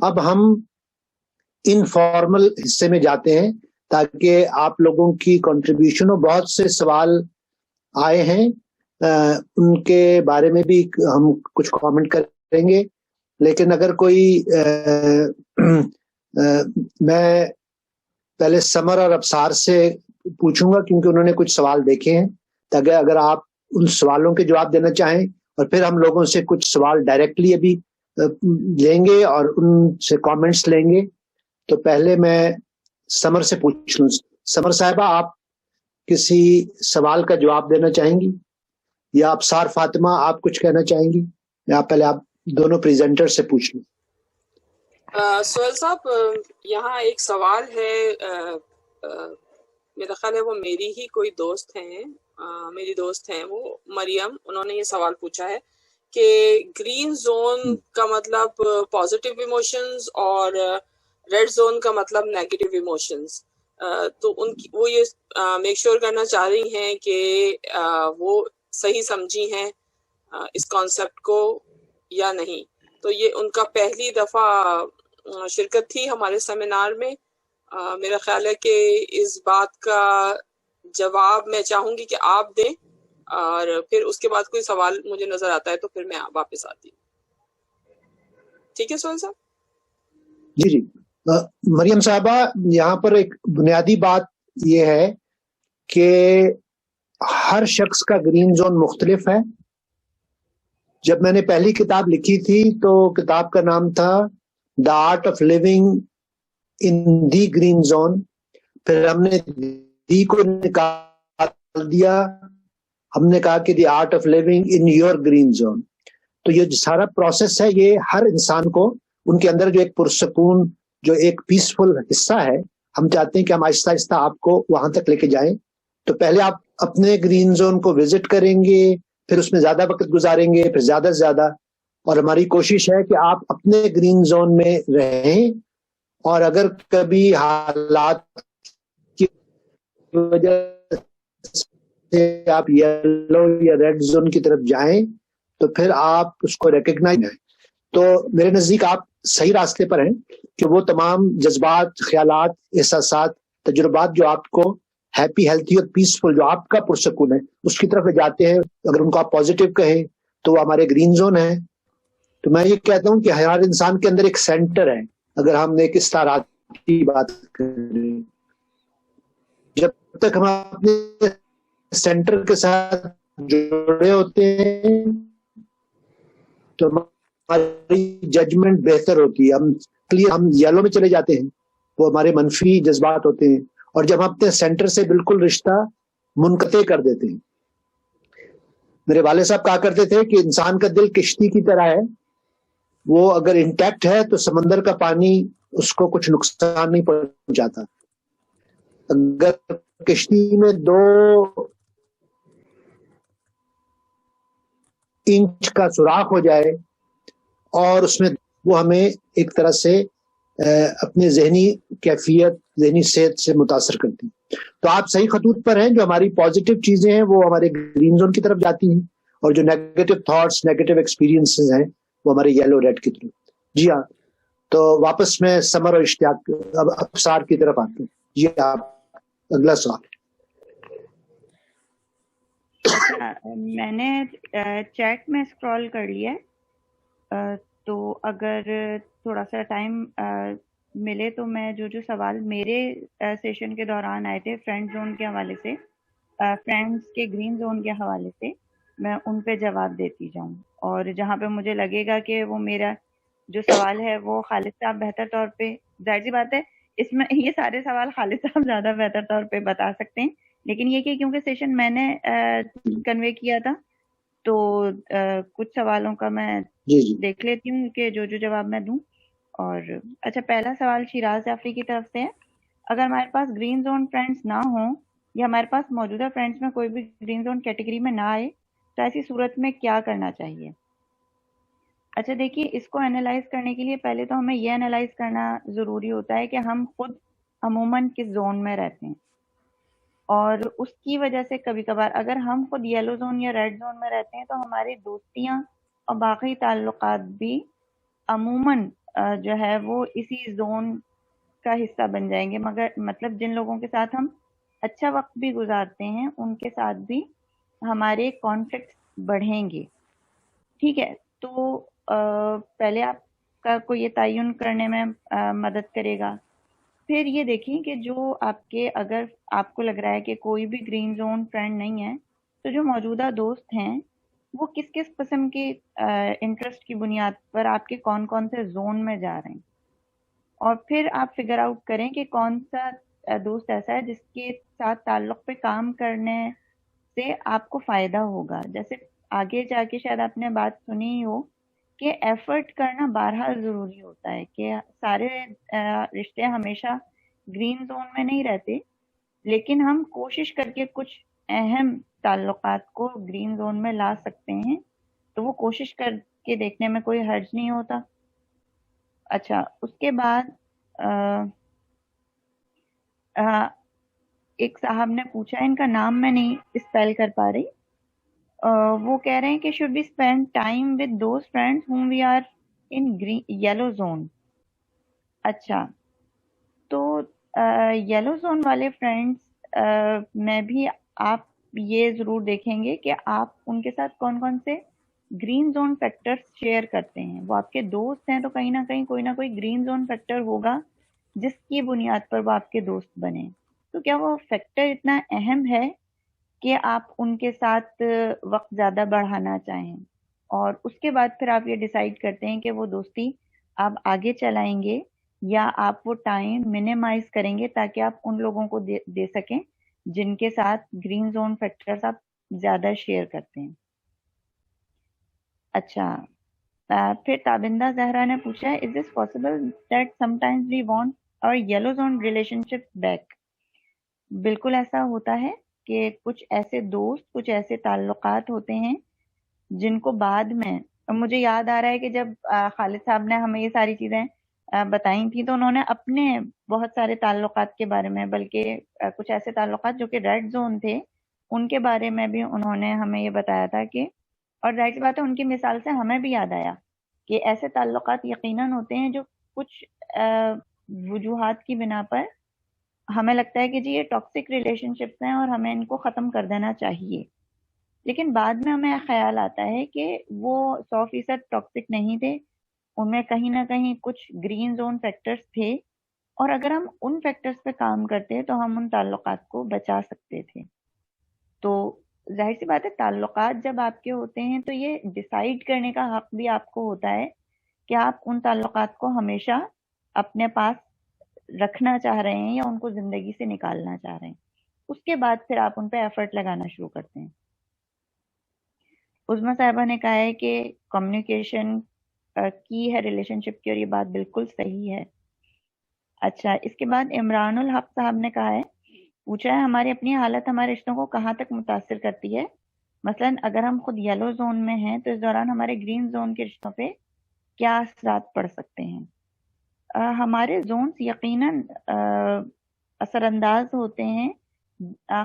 اب ہم انفارمل حصے میں جاتے ہیں تاکہ آپ لوگوں کی کنٹریبیوشن اور بہت سے سوال آئے ہیں ان کے بارے میں بھی ہم کچھ کامنٹ کریں گے. لیکن اگر کوئی میں پہلے سمر اور ابصار سے پوچھوں گا کیونکہ انہوں نے کچھ سوال دیکھے ہیں, تاکہ اگر آپ ان سوالوں کے جواب دینا چاہیں, اور پھر ہم لوگوں سے کچھ سوال ڈائریکٹلی ابھی لیں گے اور ان سے کامنٹس لیں گے. تو پہلے میں سمر سے پوچھ لوں. سمر صاحبہ, آپ کسی سوال کا جواب دینا چاہیں گی, یا ابصار فاطمہ آپ کچھ کہنا چاہیں گی؟ یا پہلے آپ دونوں پریزنٹر سے پوچھ لوں. سہیل صاحب, یہاں ایک سوال ہے, میرا خیال ہے وہ میری ہی کوئی دوست ہیں, میری دوست ہیں وہ مریم, انہوں نے یہ سوال پوچھا ہے کہ گرین زون کا مطلب پازیٹیو ایموشنز اور ریڈ زون کا مطلب نیگیٹو ایموشنز. تو ان کی وہ یہ میک شور کرنا چاہ رہی ہیں کہ وہ صحیح سمجھی ہیں اس کانسیپٹ کو یا نہیں. تو یہ ان کا پہلی دفعہ شرکت تھی ہمارے سیمینار میں. میرا خیال ہے کہ اس بات کا جواب میں چاہوں گی کہ آپ دیں, اور پھر اس کے بعد کوئی سوال مجھے نظر آتا ہے تو پھر میں واپس آتی ہوں. ٹھیک ہے سہیل صاحب؟ جی جی. مریم صاحبہ, یہاں پر ایک بنیادی بات یہ ہے کہ ہر شخص کا گرین زون مختلف ہے. جب میں نے پہلی کتاب لکھی تھی تو کتاب کا نام تھا the art of living in the green zone. پھر ہم نے دی کو نکال دیا, ہم نے کہا کہ the art of living in your green zone. تو یہ سارا پروسیس ہے, یہ ہر انسان کو ان کے اندر جو ایک پرسکون, جو ایک پیسفل حصہ ہے, ہم چاہتے ہیں کہ ہم آہستہ آہستہ آپ کو وہاں تک لے کے جائیں. تو پہلے آپ اپنے گرین زون کو وزٹ کریں گے, پھر اس میں زیادہ وقت گزاریں گے, پھر زیادہ سے زیادہ. اور ہماری کوشش ہے کہ آپ اپنے گرین زون میں رہیں, اور اگر کبھی حالات کی وجہ سے آپ یلو یا ریڈ زون کی طرف جائیں تو پھر آپ اس کو ریکگنائز کریں. تو میرے نزدیک آپ صحیح راستے پر ہیں کہ وہ تمام جذبات, خیالات, احساسات, تجربات جو آپ کو ہیپی, ہیلتھی اور پیسفل, جو آپ کا پرسکون ہے, اس کی طرف جاتے ہیں. اگر ان کو آپ پازیٹیو کہیں تو وہ ہمارے گرین زون ہے. تو میں یہ کہتا ہوں کہ ہر انسان کے اندر ایک سینٹر ہے. اگر ہم ایک استعارات کی بات کریں, جب تک ہم اپنے سینٹر کے ساتھ جڑے ہوتے ہیں تو ہماری ججمنٹ بہتر ہوتی ہے. ہم یلو میں چلے جاتے ہیں, وہ ہمارے منفی جذبات ہوتے ہیں. اور جب ہم اپنے سینٹر سے بالکل رشتہ منقطع کر دیتے ہیں, میرے والد صاحب کہا کرتے تھے کہ انسان کا دل کشتی کی طرح ہے, وہ اگر انٹیکٹ ہے تو سمندر کا پانی اس کو کچھ نقصان نہیں پہنچاتا. اگر کشتی میں 2 انچ کا سوراخ ہو جائے اور اس میں, وہ ہمیں ایک طرح سے اپنے ذہنی کیفیت, ذہنی صحت سے متاثر کرتی. تو آپ صحیح خطوط پر ہیں. جو ہماری پازیٹیو چیزیں ہیں وہ ہمارے گرین زون کی طرف جاتی ہیں, اور جو نیگیٹو تھاٹس, نیگیٹو ایکسپیرینسز ہیں وہ ہمارے یلو ریڈ کی طرف. جی ہاں, تو واپس میں سمر اور اشتیاق اب ابصار کی طرف آتے ہیں. جی آپ اگلا سوال. میں نے چیٹ میں اسکرول کر لیا, تو اگر تھوڑا سا ٹائم ملے تو میں جو سوال میرے سیشن کے دوران آئے تھے فرینڈ زون کے حوالے سے, فرینڈس کے گرین زون کے حوالے سے, میں ان پہ جواب دیتی جاؤں. اور جہاں پہ مجھے لگے گا کہ وہ میرا جو سوال ہے وہ خالد صاحب بہتر طور پہ, ظاہر سی بات ہے اس میں یہ سارے سوال خالد صاحب زیادہ بہتر طور پہ بتا سکتے ہیں, لیکن یہ کہ کیونکہ سیشن میں نے کنوے کیا تھا تو کچھ سوالوں کا میں دیکھ لیتی ہوں کہ جو جواب میں دوں. اور اچھا, پہلا سوال شیراز جعفری کی طرف سے ہے. اگر ہمارے پاس گرین زون فرینڈس نہ ہوں یا ہمارے پاس موجودہ فرینڈس میں کوئی بھی گرین زون کیٹیگری میں نہ آئے تو ایسی صورت میں کیا کرنا چاہیے؟ اچھا دیکھیے, اس کو انالائز کرنے کے لیے پہلے تو ہمیں یہ انالائز کرنا ضروری ہوتا ہے کہ ہم خود عموماً کس زون میں رہتے ہیں, اور اس کی وجہ سے کبھی کبھار اگر ہم خود یلو زون یا ریڈ زون میں رہتے ہیں تو ہماری دوستیاں اور باقی تعلقات بھی عموماً جو ہے وہ اسی زون کا حصہ بن جائیں گے. مگر مطلب جن لوگوں کے ساتھ ہم اچھا وقت بھی گزارتے ہیں ان کے ساتھ بھی ہمارے کانفلکٹ بڑھیں گے. ٹھیک ہے, تو پہلے آپ کا کو یہ تعین کرنے میں مدد کرے گا. پھر یہ دیکھیں کہ جو آپ کے, اگر آپ کو لگ رہا ہے کہ کوئی بھی گرین زون فرینڈ نہیں ہے, تو جو موجودہ دوست ہیں وہ کس کس قسم کے انٹرسٹ کی بنیاد پر آپ کے کون کون سے زون میں جا رہے ہیں, اور پھر آپ فگر آؤٹ کریں کہ کون سا دوست ایسا ہے جس کے ساتھ تعلق پہ کام کرنے سے آپ کو فائدہ ہوگا. جیسے آگے جا کے شاید آپ نے بات سنی ہی ہو کہ ایفرٹ کرنا بہرحال ضروری ہوتا ہے, کہ سارے رشتے ہمیشہ گرین زون میں نہیں رہتے, لیکن ہم کوشش کر کے کچھ اہم تعلقات کو گرین زون میں لا سکتے ہیں. تو وہ کوشش کر کے دیکھنے میں کوئی حرج نہیں ہوتا. اچھا, اس کے بعد ایک صاحب نے پوچھا, ان کا نام میں نہیں اسپیل کر پا رہی, وہ کہہ رہے ہیں کہ should we spend time with those friends whom we are in yellow zone. اچھا, تو یلو زون والے فرینڈس میں بھی آپ یہ ضرور دیکھیں گے کہ آپ ان کے ساتھ کون کون سے گرین زون فیکٹر شیئر کرتے ہیں. وہ آپ کے دوست ہیں تو کہیں نہ کہیں کوئی نہ کوئی گرین زون فیکٹر ہوگا جس کی بنیاد پر وہ آپ کے دوست بنے. تو کیا وہ فیکٹر اتنا اہم ہے کہ آپ ان کے ساتھ وقت زیادہ بڑھانا چاہیں, اور اس کے بعد پھر آپ یہ ڈیسائیڈ کرتے ہیں کہ وہ دوستی آپ آگے چلائیں گے یا آپ وہ ٹائم منیمائز کریں گے تاکہ آپ ان لوگوں کو دے سکیں جن کے ساتھ گرین زون فیکٹرز آپ زیادہ شیئر کرتے ہیں. اچھا, پھر تابندہ زہرا نے پوچھا, is this possible that sometimes we want our yellow zone relationship back. بالکل ایسا ہوتا ہے کہ کچھ ایسے دوست, کچھ ایسے تعلقات ہوتے ہیں جن کو بعد میں, مجھے یاد آ رہا ہے کہ جب خالد صاحب نے ہمیں یہ ساری چیزیں بتائی تھیں تو انہوں نے اپنے بہت سارے تعلقات کے بارے میں, بلکہ کچھ ایسے تعلقات جو کہ ریڈ زون تھے ان کے بارے میں بھی انہوں نے ہمیں یہ بتایا تھا کہ, اور ظاہر سی بات ہے ان کی مثال سے ہمیں بھی یاد آیا کہ ایسے تعلقات یقیناً ہوتے ہیں جو کچھ وجوہات کی بنا پر ہمیں لگتا ہے کہ جی یہ ٹاکسک ریلیشن شپس ہیں اور ہمیں ان کو ختم کر دینا چاہیے, لیکن بعد میں ہمیں خیال آتا ہے کہ وہ 100% ٹاکسک نہیں تھے, ان میں کہیں نہ کہیں کچھ گرین زون فیکٹرز تھے, اور اگر ہم ان فیکٹرز پہ کام کرتے تو ہم ان تعلقات کو بچا سکتے تھے. تو ظاہر سی بات ہے تعلقات جب آپ کے ہوتے ہیں تو یہ ڈیسائیڈ کرنے کا حق بھی آپ کو ہوتا ہے کہ آپ ان تعلقات کو ہمیشہ اپنے پاس رکھنا چاہ رہے ہیں یا ان کو زندگی سے نکالنا چاہ رہے ہیں. اس کے بعد پھر آپ ان پہ ایفرٹ لگانا شروع کرتے ہیں. عظمیٰ صاحبہ نے کہا ہے کہ کمیونیکیشن کی ہے ریلیشن شپ کی, اور یہ بات بالکل صحیح ہے. اچھا, اس کے بعد عمران الحق صاحب نے کہا ہے, پوچھا ہے ہماری اپنی حالت ہمارے رشتوں کو کہاں تک متاثر کرتی ہے. مثلا اگر ہم خود یلو زون میں ہیں تو اس دوران ہمارے گرین زون کے رشتوں پہ کیا اثرات پڑ سکتے ہیں. ہمارے زونز یقیناً اثر انداز ہوتے ہیں,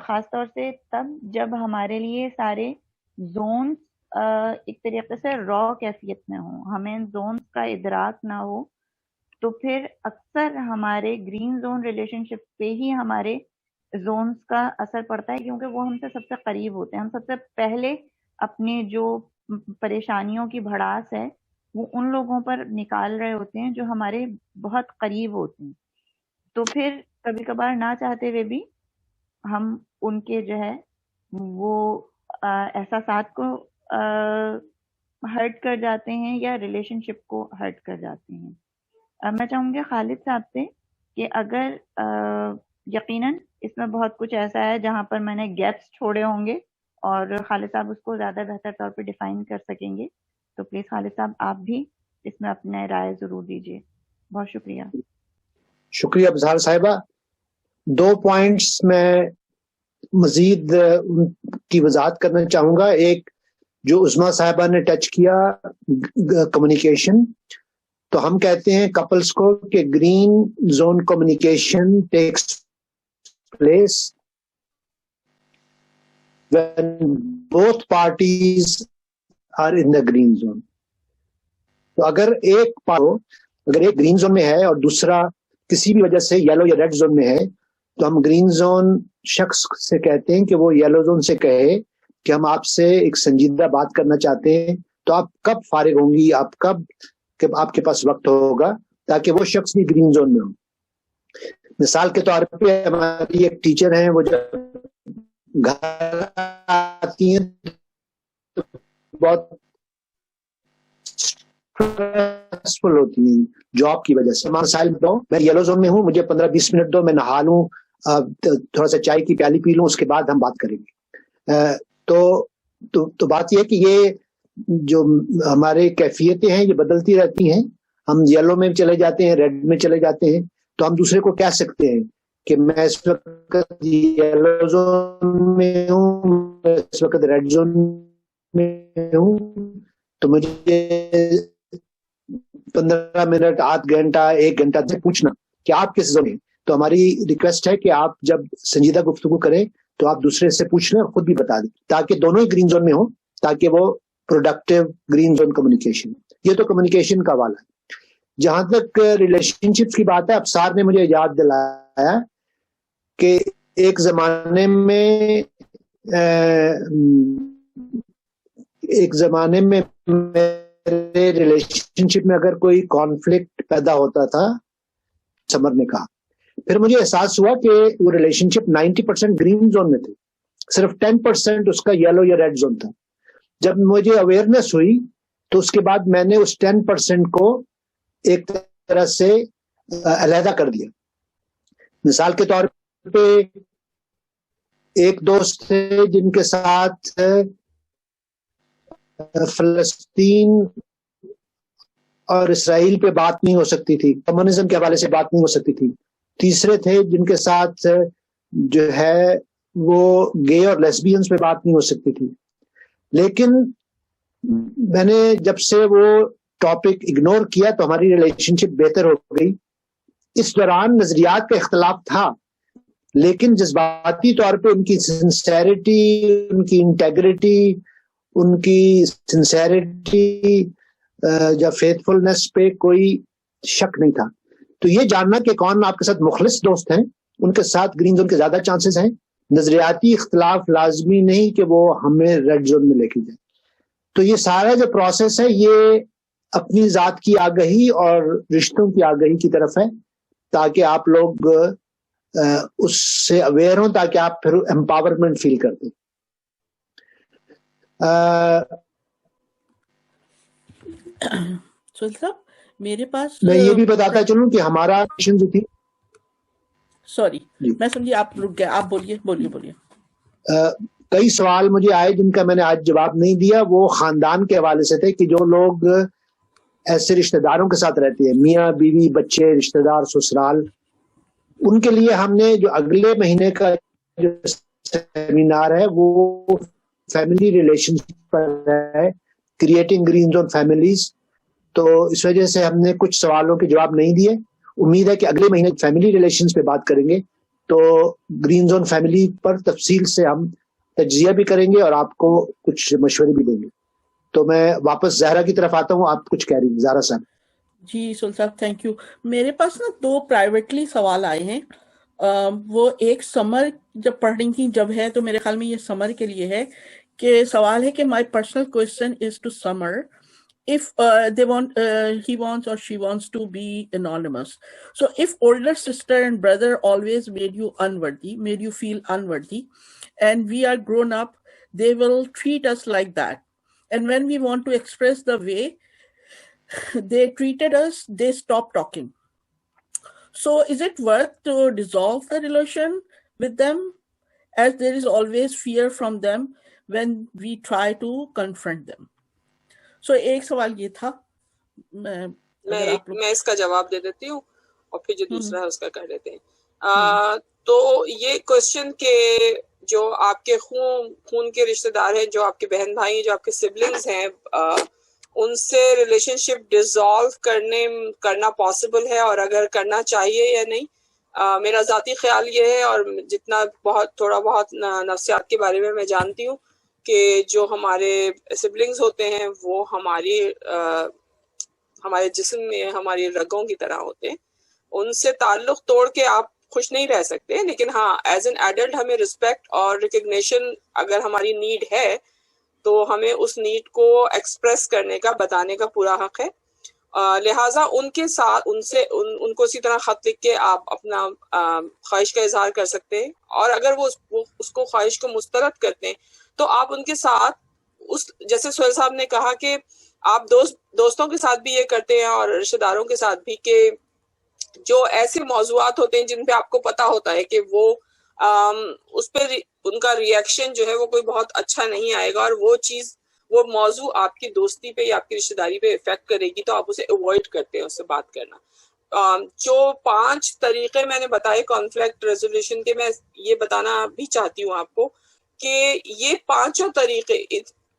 خاص طور سے تب جب ہمارے لیے سارے زونز ایک طریقے سے را کیفیت میں ہوں, ہمیں ان زونز کا ادراک نہ ہو, تو پھر اکثر ہمارے گرین زون ریلیشن شپ پہ ہی ہمارے زونز کا اثر پڑتا ہے, کیونکہ وہ ہم سے سب سے قریب ہوتے ہیں. ہم سب سے پہلے اپنی جو پریشانیوں کی بھڑاس ہے وہ ان لوگوں پر نکال رہے ہوتے ہیں جو ہمارے بہت قریب ہوتے ہیں. تو پھر کبھی کبھار نہ چاہتے ہوئے بھی ہم ان کے جو ہے وہ احساسات کو ہرٹ کر جاتے ہیں یا ریلیشن شپ کو ہرٹ کر جاتے ہیں. میں چاہوں گی خالد صاحب سے کہ اگر یقیناً اس میں بہت کچھ ایسا ہے جہاں پر میں نے گیپس چھوڑے ہوں گے اور خالد صاحب اس کو زیادہ بہتر طور پہ ڈیفائن کر سکیں گے, تو پلیز خالد صاحب آپ بھی اس میں اپنے رائے ضرور دیجیے. بہت شکریہ. شکریہ ابزار صاحبہ. 2 پوائنٹس میں مزید کی وضاحت کرنا چاہوں گا. ایک جو عظمیٰ صاحبہ نے ٹچ کیا کمیونیکیشن, تو ہم کہتے ہیں کپلز کو کہ green zone communication takes place when both parties are in the green zone. تو اگر ایک اگر ایک گرین زون میں ہے اور دوسرا کسی بھی وجہ سے یلو یا ریڈ زون میں ہے تو ہم گرین زون شخص سے کہتے ہیں کہ وہ یلو زون سے کہے کہ ہم آپ سے ایک سنجیدہ بات کرنا چاہتے ہیں، تو آپ کب فارغ ہوں گی، آپ کب آپ کے پاس وقت ہوگا، تاکہ وہ شخص بھی گرین زون میں ہو. مثال کے طور پہ ہماری ایک ٹیچر ہیں، وہ جب گھر آتی ہیں تو بہت اسٹریسفل ہوتی ہیں جاب کی وجہ سے. میں یلو زون میں ہوں، مجھے 15-20 منٹ دو، میں نہا لوں، تھوڑا سا چائے کی پیالی پی لوں، اس کے بعد ہم بات کریں گے. تو بات یہ ہے کہ یہ جو ہمارے کیفیتیں ہیں یہ بدلتی رہتی ہیں. ہم یلو میں چلے جاتے ہیں، ریڈ میں چلے جاتے ہیں، تو ہم دوسرے کو کہہ سکتے ہیں کہ میں اس وقت یلو زون میں ہوں، میں اس وقت ریڈ زون میں ہوں، تو مجھے 15 منٹ، آدھ گھنٹہ، 1 گھنٹہ سے پوچھنا کہ آپ کس زون میں. تو ہماری ریکویسٹ ہے کہ آپ جب سنجیدہ گفتگو کریں تو آپ دوسرے سے پوچھ لیں، خود بھی بتا دیں، تاکہ دونوں ہی گرین زون میں ہوں، تاکہ وہ پروڈکٹیو گرین زون کمیونیکیشن. یہ تو کمیونیکیشن کا حوالہ ہے. جہاں تک ریلیشن شپ کی بات ہے، ابصار نے مجھے یاد دلایا کہ ایک زمانے میں میرے ریلیشن شپ میں اگر کوئی کانفلکٹ پیدا ہوتا تھا، سمر نے کہا، پھر مجھے احساس ہوا کہ وہ ریلیشن شپ 90% گرین زون میں تھی، صرف 10% اس کا یلو یا ریڈ زون تھا. جب مجھے اویئرنیس ہوئی تو اس کے بعد میں نے اس 10% کو ایک طرح سے علیحدہ کر دیا. مثال کے طور پہ ایک دوست تھے جن کے ساتھ فلسطین اور اسرائیل پہ بات نہیں ہو سکتی تھی، کمیونزم کے حوالے سے بات نہیں ہو سکتی تھی. تیسرے تھے جن کے ساتھ جو ہے وہ گے اور لیسبینز پہ بات نہیں ہو سکتی تھی. لیکن میں نے جب سے وہ ٹاپک اگنور کیا تو ہماری ریلیشن شپ بہتر ہو گئی. اس دوران نظریات کا اختلاف تھا، لیکن جذباتی طور پہ ان کی سنسیریٹی، ان کی انٹیگریٹی، ان کی سنسیریٹی یا فیتھفلنس پہ کوئی شک نہیں تھا. تو یہ جاننا کہ کون آپ کے ساتھ مخلص دوست ہیں، ان کے ساتھ گرین زون کے زیادہ چانسز ہیں. نظریاتی اختلاف لازمی نہیں کہ وہ ہمیں ریڈ زون میں لے کے جائے. تو یہ سارا جو پروسیس ہے یہ اپنی ذات کی آگہی اور رشتوں کی آگہی کی طرف ہے، تاکہ آپ لوگ اس سے اویئر ہوں، تاکہ آپ پھر امپاورمنٹ فیل کرتے. میرے پاس میں یہ بھی بتاتا چلوں کہ ہمارا جو تھی، سوری میں سمجھے آپ رک گئے، آپ بولیے. کئی سوال مجھے آئے جن کا میں نے آج جواب نہیں دیا، وہ خاندان کے حوالے سے تھے کہ جو لوگ ایسے رشتہ داروں کے ساتھ رہتے ہیں، میاں بیوی بچے رشتہ دار سسرال، ان کے لیے ہم نے جو اگلے مہینے کا جو سیمینار ہے وہ فیملی ریلیشن پر ہے، کریٹنگ گرین زون فیملیز. تو اس وجہ سے ہم نے کچھ سوالوں کے جواب نہیں دیے. امید ہے کہ اگلے مہینے فیملی ریلیشنز پہ بات کریں گے، تو گرین زون فیملی پر تفصیل سے ہم تجزیہ بھی کریں گے اور آپ کو کچھ مشورے بھی دیں گے. تو میں واپس زہرا کی طرف آتا ہوں، آپ کچھ کہہ رہی ہیں زہرا صاحب. جی سل صاحب تھینک یو. میرے پاس نا 2 پرائیویٹلی سوال آئے ہیں. وہ ایک سمر جب پڑھنی تھی جب ہے، تو میرے خیال میں یہ سمر کے لیے ہے، کہ سوال ہے کہ my personal question is to summer if they want he wants or she wants to be anonymous. So if older sister and brother always made you feel unworthy, and we are grown up, they will treat us like that, and when we want to express the way they treated us, they stop talking. So is it worth to dissolve the relation with them, as there is always fear from them when we try to confront them? سو ایک سوال یہ تھا، میں اس کا جواب دے دیتی ہوں اور پھر جو دوسرا ہے اس کا کر لیتے ہیں. تو یہ کوشچن کہ جو آپ کے خون کے رشتہ دار ہیں، جو آپ کے بہن بھائی، جو آپ کے سبلنگز ہیں، ان سے ریلیشن شپ ڈیزالو کرنا پاسبل ہے، اور اگر کرنا چاہیے یا نہیں. میرا ذاتی خیال یہ ہے، اور جتنا تھوڑا بہت نفسیات کے بارے میں جانتی ہوں، کہ جو ہمارے سبلنگز ہوتے ہیں وہ ہمارے جسم میں ہماری رگوں کی طرح ہوتے ہیں، ان سے تعلق توڑ کے آپ خوش نہیں رہ سکتے، لیکن ہاں ایز این ایڈلٹ ہمیں رسپیکٹ اور ریکگنیشن اگر ہماری نیڈ ہے تو ہمیں اس نیڈ کو ایکسپریس کرنے کا، بتانے کا پورا حق ہے. لہٰذا ان کے ساتھ ان کو اسی طرح خط لکھ کے آپ اپنا خواہش کا اظہار کر سکتے ہیں، اور اگر وہ اس کو خواہش کو مسترد کرتے ہیں تو آپ ان کے ساتھ جیسے سہیل صاحب نے کہا کہ آپ دوستوں کے ساتھ بھی یہ کرتے ہیں اور رشتہ داروں کے ساتھ بھی، کہ جو ایسے موضوعات ہوتے ہیں جن پہ آپ کو پتا ہوتا ہے کہ وہ اس پہ ان کا ریئیکشن جو ہے وہ کوئی بہت اچھا نہیں آئے گا، اور وہ موضوع آپ کی دوستی پہ یا آپ کی رشتہ داری پہ افیکٹ کرے گی، تو آپ اسے اوائڈ کرتے ہیں اس سے بات کرنا. جو 5 طریقے میں نے بتائے کانفلکٹ ریزولوشن کے، میں یہ بتانا بھی چاہتی ہوں آپ کو کہ یہ 5 طریقے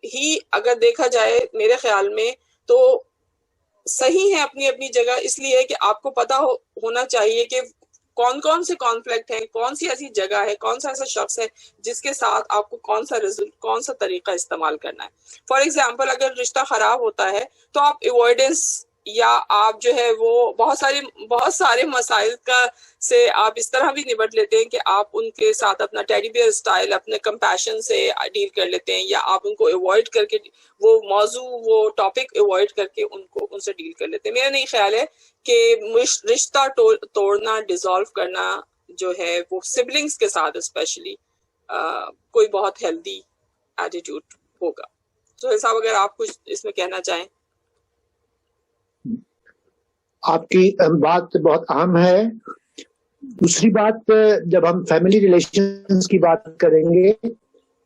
ہی اگر دیکھا جائے میرے خیال میں تو صحیح ہے اپنی اپنی جگہ، اس لیے کہ آپ کو پتا ہونا چاہیے کہ کون کون سے کانفلکٹ ہیں، کون سی ایسی جگہ ہے، کون سا ایسا شخص ہے جس کے ساتھ آپ کو کون سا طریقہ استعمال کرنا ہے. فار ایگزامپل اگر رشتہ خراب ہوتا ہے تو آپ ایوائڈنس یا آپ جو ہے وہ بہت سارے مسائل سے آپ اس طرح بھی نبٹ لیتے ہیں کہ آپ ان کے ساتھ اپنا ٹیڈی بیئر اسٹائل اپنے کمپیشن سے ڈیل کر لیتے ہیں، یا آپ ان کو ایوائڈ کر کے وہ موضوع وہ ٹاپک ایوائڈ کر کے ان سے ڈیل کر لیتے ہیں. میرا نہیں خیال ہے کہ رشتہ توڑنا، ڈیزالو کرنا جو ہے وہ سبلنگز کے ساتھ اسپیشلی کوئی بہت ہیلدی ایٹیٹیوڈ ہوگا. سہیل صاحب اگر آپ کچھ اس میں کہنا چاہیں. آپ کی بات بہت اہم ہے. دوسری بات، جب ہم فیملی ریلیشنز کی بات کریں گے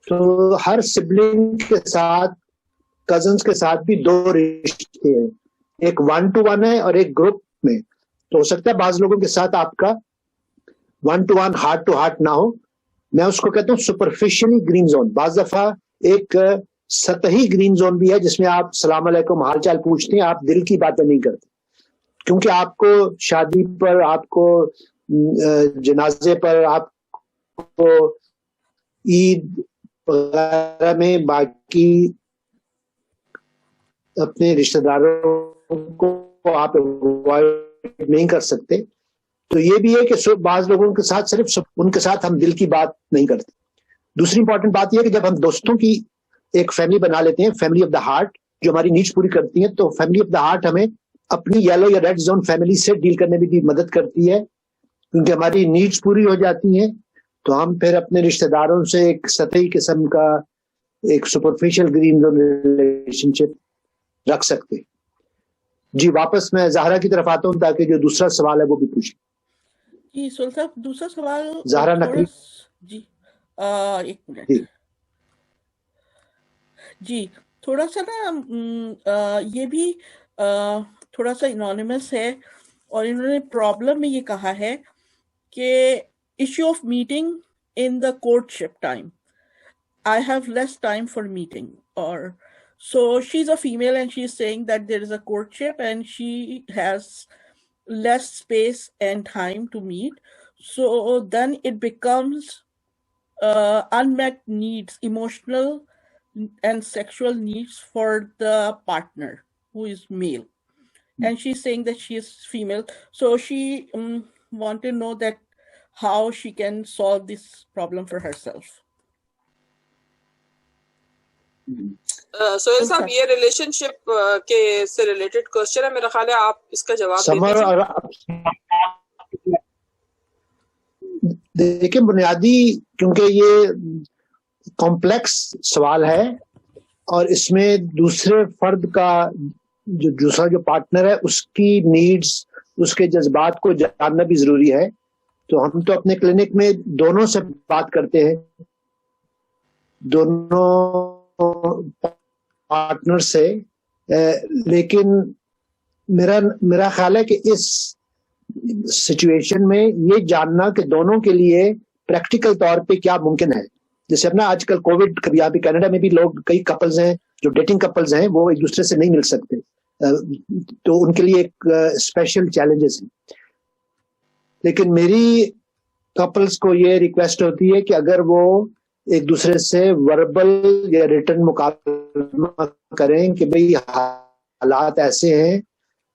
تو ہر سبلنگ کے ساتھ، کزنز کے ساتھ بھی 2 رشتے ہیں، ایک 1-to-1 ہے اور ایک گروپ میں. تو ہو سکتا ہے بعض لوگوں کے ساتھ آپ کا 1-to-1 ہارٹ ٹو ہارٹ نہ ہو. میں اس کو کہتا ہوں سپرفیشلی گرین زون. بعض دفعہ ایک سطحی گرین زون بھی ہے جس میں آپ السلام علیکم حال چال پوچھتے ہیں، آپ دل کی باتیں نہیں کرتے، کیونکہ آپ کو شادی پر، آپ کو جنازے پر، آپ کو عید وغیرہ میں باقی اپنے رشتہ داروں کو آپ اوائڈ نہیں کر سکتے. تو یہ بھی ہے کہ بعض لوگوں کے ساتھ صرف ان کے ساتھ ہم دل کی بات نہیں کرتے. دوسری امپورٹنٹ بات یہ ہے کہ جب ہم دوستوں کی ایک فیملی بنا لیتے ہیں، فیملی آف دا ہارٹ، جو ہماری نیڈس پوری کرتی ہیں، تو فیملی آف دا ہارٹ ہمیں اپنی یلو یا ریڈ زون فیملی سے ڈیل کرنے میں بھی مدد کرتی ہے، کیونکہ ہماری نیڈس پوری ہو جاتی ہیں تو ہم پھر اپنے رشتہ داروں سے ایک سطحی قسم کا ایک سپرفیشل گرین زون ریلیشن شپ رکھ سکتے ہیں. جی واپس میں زہرا کی طرف آتا ہوں تاکہ جو دوسرا سوال ہے وہ بھی پوچھیں. جی سہیل صاحب دوسرا سوال زہرا نقوی. جی ایک منٹ. جی تھوڑا سا نا یہ بھی تھوڑا سا انانیمس ہے، اور انہوں نے پرابلم میں یہ کہا ہے کہ issue of meeting in the courtship time. I have less time for meeting, or so she's a female and she's saying that there is a courtship and she has less space and time to meet. So then it becomes unmet needs, emotional and sexual needs for the partner who is male. And she's saying that she is female. So she want to know that how she can solve this problem for herself. Sohail صاحب یہ relation شپ کے سے related question ہے، میرا خیال ہے آپ اس کا جواب دیکھیں. بنیادی کیونکہ یہ کمپلیکس سوال ہے اور اس میں دوسرے فرد کا جو دوسرا جو پارٹنر ہے اس کی نیڈز، اس کے جذبات کو جاننا بھی ضروری ہے. تو ہم تو اپنے کلینک میں دونوں سے بات کرتے ہیں، دونوں پارٹنر سے، لیکن میرا خیال ہے کہ اس سچویشن میں یہ جاننا کہ دونوں کے لیے پریکٹیکل طور پہ کیا ممکن ہے. جیسے اپنا آج کل کووڈ، کبھی یہاں پہ کینیڈا میں بھی لوگ، کئی کپلز ہیں جو ڈیٹنگ کپلز ہیں، وہ ایک دوسرے سے نہیں مل سکتے، تو ان کے لیے ایک اسپیشل چیلنجز ہیں. لیکن میری کپلز کو یہ ریکویسٹ ہوتی ہے کہ اگر وہ ایک دوسرے سے وربل یا ریٹن مکالمہ کریں کہ بھئی حالات ایسے ہیں